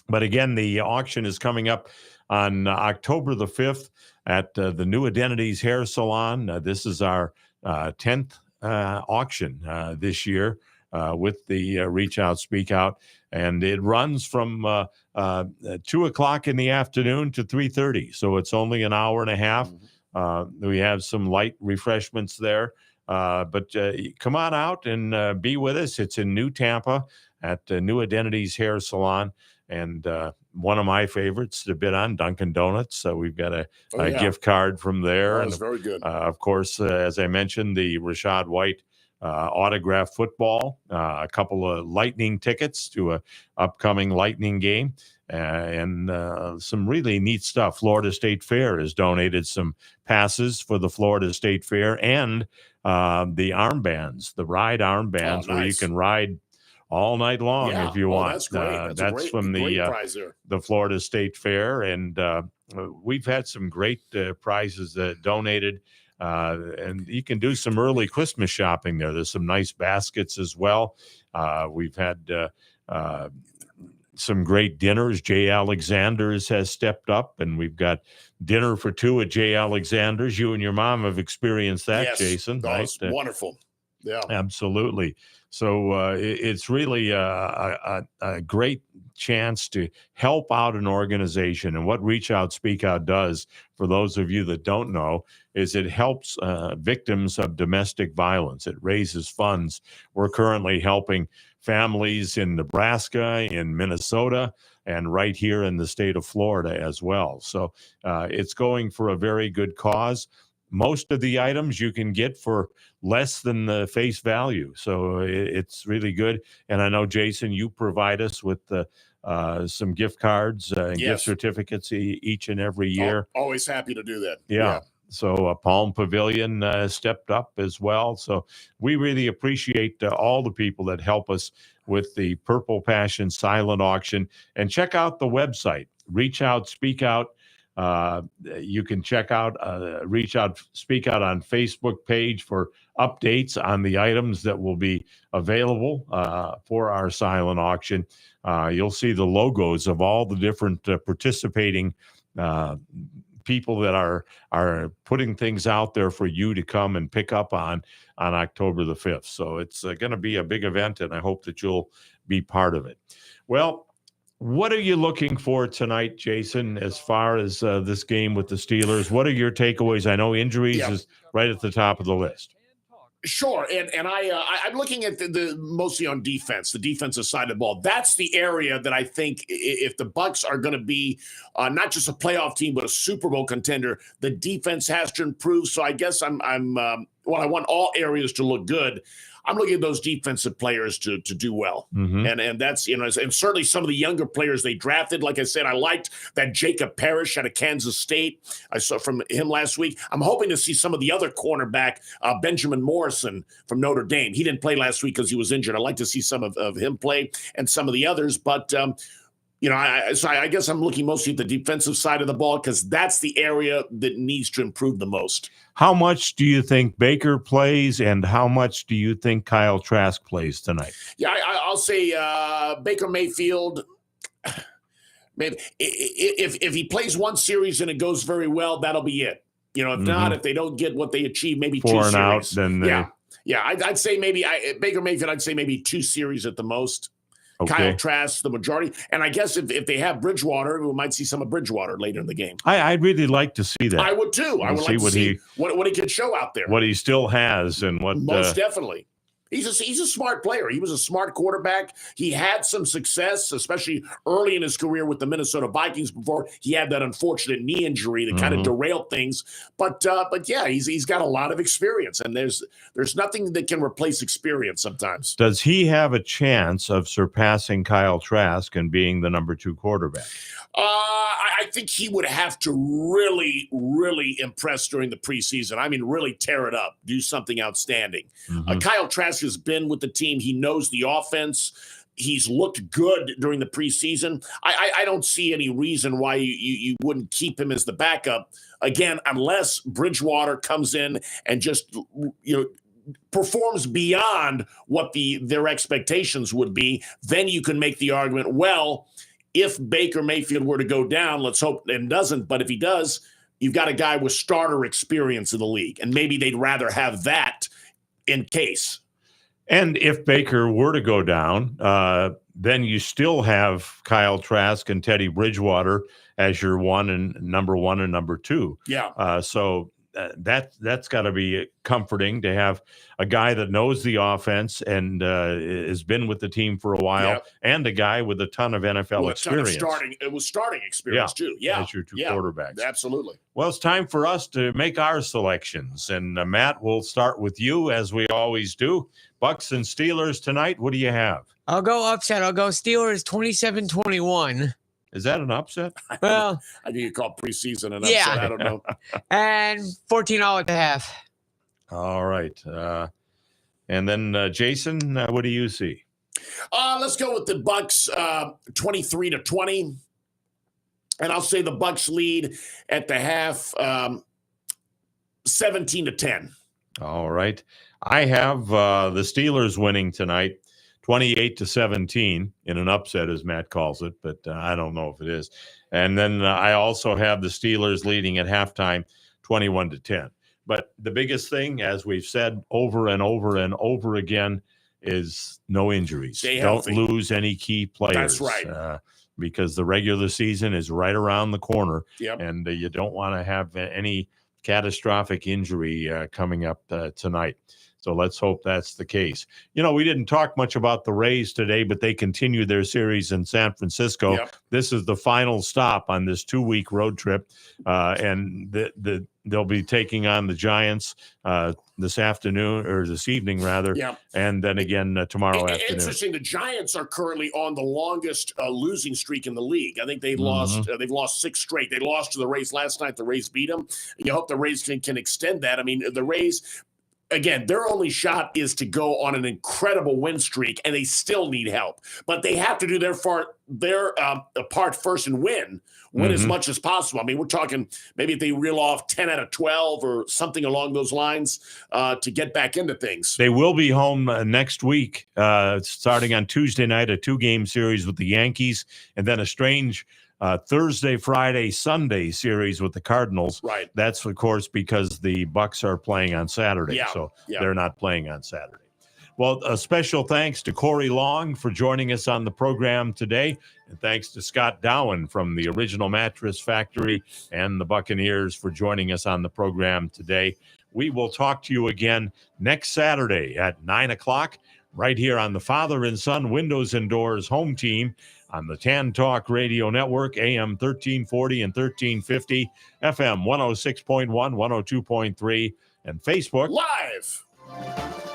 But again, the auction is coming up on October the 5th at the New Identities Hair Salon. This is our 10th auction this year with the Reach Out, Speak Out. And it runs from 2 o'clock in the afternoon to 3:30. So it's only an hour and a half. We have some light refreshments there. But come on out and be with us. It's in New Tampa at New Identities Hair Salon. And one of my favorites to bid on, Dunkin' Donuts. So we've got a gift card from there. That was very good. Of course, as I mentioned, the Rashad White autographed football, a couple of Lightning tickets to a upcoming Lightning game, and some really neat stuff. Florida State Fair has donated some passes for the Florida State Fair and the armbands, the ride armbands, where you can ride all night long if you want. That's great. That's from the Florida State Fair, and we've had some great prizes donated. And you can do some early Christmas shopping there. There's some nice baskets as well. We've had some great dinners. Jay Alexander's has stepped up, and we've got dinner for two at Jay Alexander's. You and your mom have experienced that, Jason. That was wonderful. Yeah, absolutely. So it's really a great chance to help out an organization. And what Reach Out, Speak Out does, for those of you that don't know, is it helps victims of domestic violence. It raises funds. We're currently helping families in Nebraska, in Minnesota, and right here in the state of Florida as well. So it's going for a very good cause. Most of the items you can get for less than the face value. So it's really good. And I know, Jason, you provide us with some gift cards and gift certificates each and every year. Always happy to do that. Yeah. So Palm Pavilion stepped up as well. So we really appreciate all the people that help us with the Purple Passion silent auction. And check out the website, Reach Out, Speak Out. You can check out Reach Out, Speak Out on Facebook page for updates on the items that will be available for our silent auction. You'll see the logos of all the different participating people that are putting things out there for you to come and pick up on October the 5th. So it's going to be a big event, and I hope that you'll be part of it. Well, what are you looking for tonight, Jason, as far as this game with the Steelers? What are your takeaways? I know injuries is right at the top of the list. Sure, and I'm looking at the mostly on defense, the defensive side of the ball. That's the area that I think if the Bucs are going to be not just a playoff team but a Super Bowl contender, the defense has to improve. So I guess I want all areas to look good. I'm looking at those defensive players to do well. Mm-hmm. And that's, and certainly some of the younger players they drafted. Like I said, I liked that Jacob Parrish out of Kansas State. I saw from him last week. I'm hoping to see some of the other cornerback, Benjamin Morrison from Notre Dame. He didn't play last week because he was injured. I'd like to see some of him play and some of the others. But, I guess I'm looking mostly at the defensive side of the ball because that's the area that needs to improve the most. How much do you think Baker plays, and how much do you think Kyle Trask plays tonight? Yeah, I'll say Baker Mayfield. Maybe if he plays one series and it goes very well, that'll be it. If not, if they don't get what they achieve, maybe 2 series. Out, then I'd say maybe Baker Mayfield. I'd say maybe 2 series at the most. Okay. Kyle Trask, the majority. And I guess if they have Bridgewater, we might see some of Bridgewater later in the game. I'd really like to see that. I would too. I would like to see what he could show out there. What he still has and what. Most definitely. He's a smart player. He was a smart quarterback. He had some success, especially early in his career with the Minnesota Vikings before he had that unfortunate knee injury that kind of derailed things. But yeah, he's got a lot of experience, and there's nothing that can replace experience sometimes. Does he have a chance of surpassing Kyle Trask and being the number 2 quarterback? I think he would have to really, really impress during the preseason. I mean, really tear it up, do something outstanding. Kyle Trask has been with the team. He knows the offense. He's looked good during the preseason. I don't see any reason why you wouldn't keep him as the backup, again, unless Bridgewater comes in and just, performs beyond what their expectations would be. Then you can make the argument, well, if Baker Mayfield were to go down, let's hope it doesn't. But if he does, you've got a guy with starter experience in the league. And maybe they'd rather have that in case. And if Baker were to go down, then you still have Kyle Trask and Teddy Bridgewater as your number 1 and number 2. Yeah. So that's got to be comforting to have a guy that knows the offense and has been with the team for a while, and a guy with a ton of NFL experience. Starting experience too. Yeah, as your 2 quarterbacks. Absolutely. Well, it's time for us to make our selections, and Matt, we'll start with you as we always do. Bucs and Steelers tonight. What do you have? I'll go upset. I'll go Steelers 27-21. Is that an upset? Well, I think you call preseason an upset. I don't know. And 14-all at the half. All right. And then Jason, what do you see? Let's go with the Bucs 23-20. And I'll say the Bucs lead at the half 17-10. All right. I have the Steelers winning tonight 28-17 in an upset, as Matt calls it, but I don't know if it is. And then I also have the Steelers leading at halftime 21-10. But the biggest thing, as we've said over and over and over again, is no injuries. Don't lose any key players. That's right. Because the regular season is right around the corner, yep. And you don't want to have any catastrophic injury coming up tonight. So let's hope that's the case. We didn't talk much about the Rays today, but they continue their series in San Francisco. Yep. This is the final stop on this 2-week road trip, and they'll be taking on the Giants this evening, rather. Yeah. And then again tomorrow afternoon. Interesting. The Giants are currently on the longest losing streak in the league. I think they've lost 6 straight. They lost to the Rays last night. The Rays beat them. You hope the Rays can extend that. I mean, the Rays, again, their only shot is to go on an incredible win streak, and they still need help. But they have to do their part first and win as much as possible. I mean, we're talking maybe if they reel off 10 out of 12 or something along those lines to get back into things. They will be home next week, starting on Tuesday night, a 2-game series with the Yankees, and then a strange Thursday, Friday, Sunday series with the Cardinals. Right. That's, of course, because the Bucks are playing on Saturday, so they're not playing on Saturday. Well, a special thanks to Corey Long for joining us on the program today, and thanks to Scott Dowen from the Original Mattress Factory and the Buccaneers for joining us on the program today. We will talk to you again next Saturday at 9 o'clock right here on the Father and Son Windows and Doors Home Team on the Tan Talk Radio Network, AM 1340 and 1350, FM 106.1, 102.3, and Facebook Live.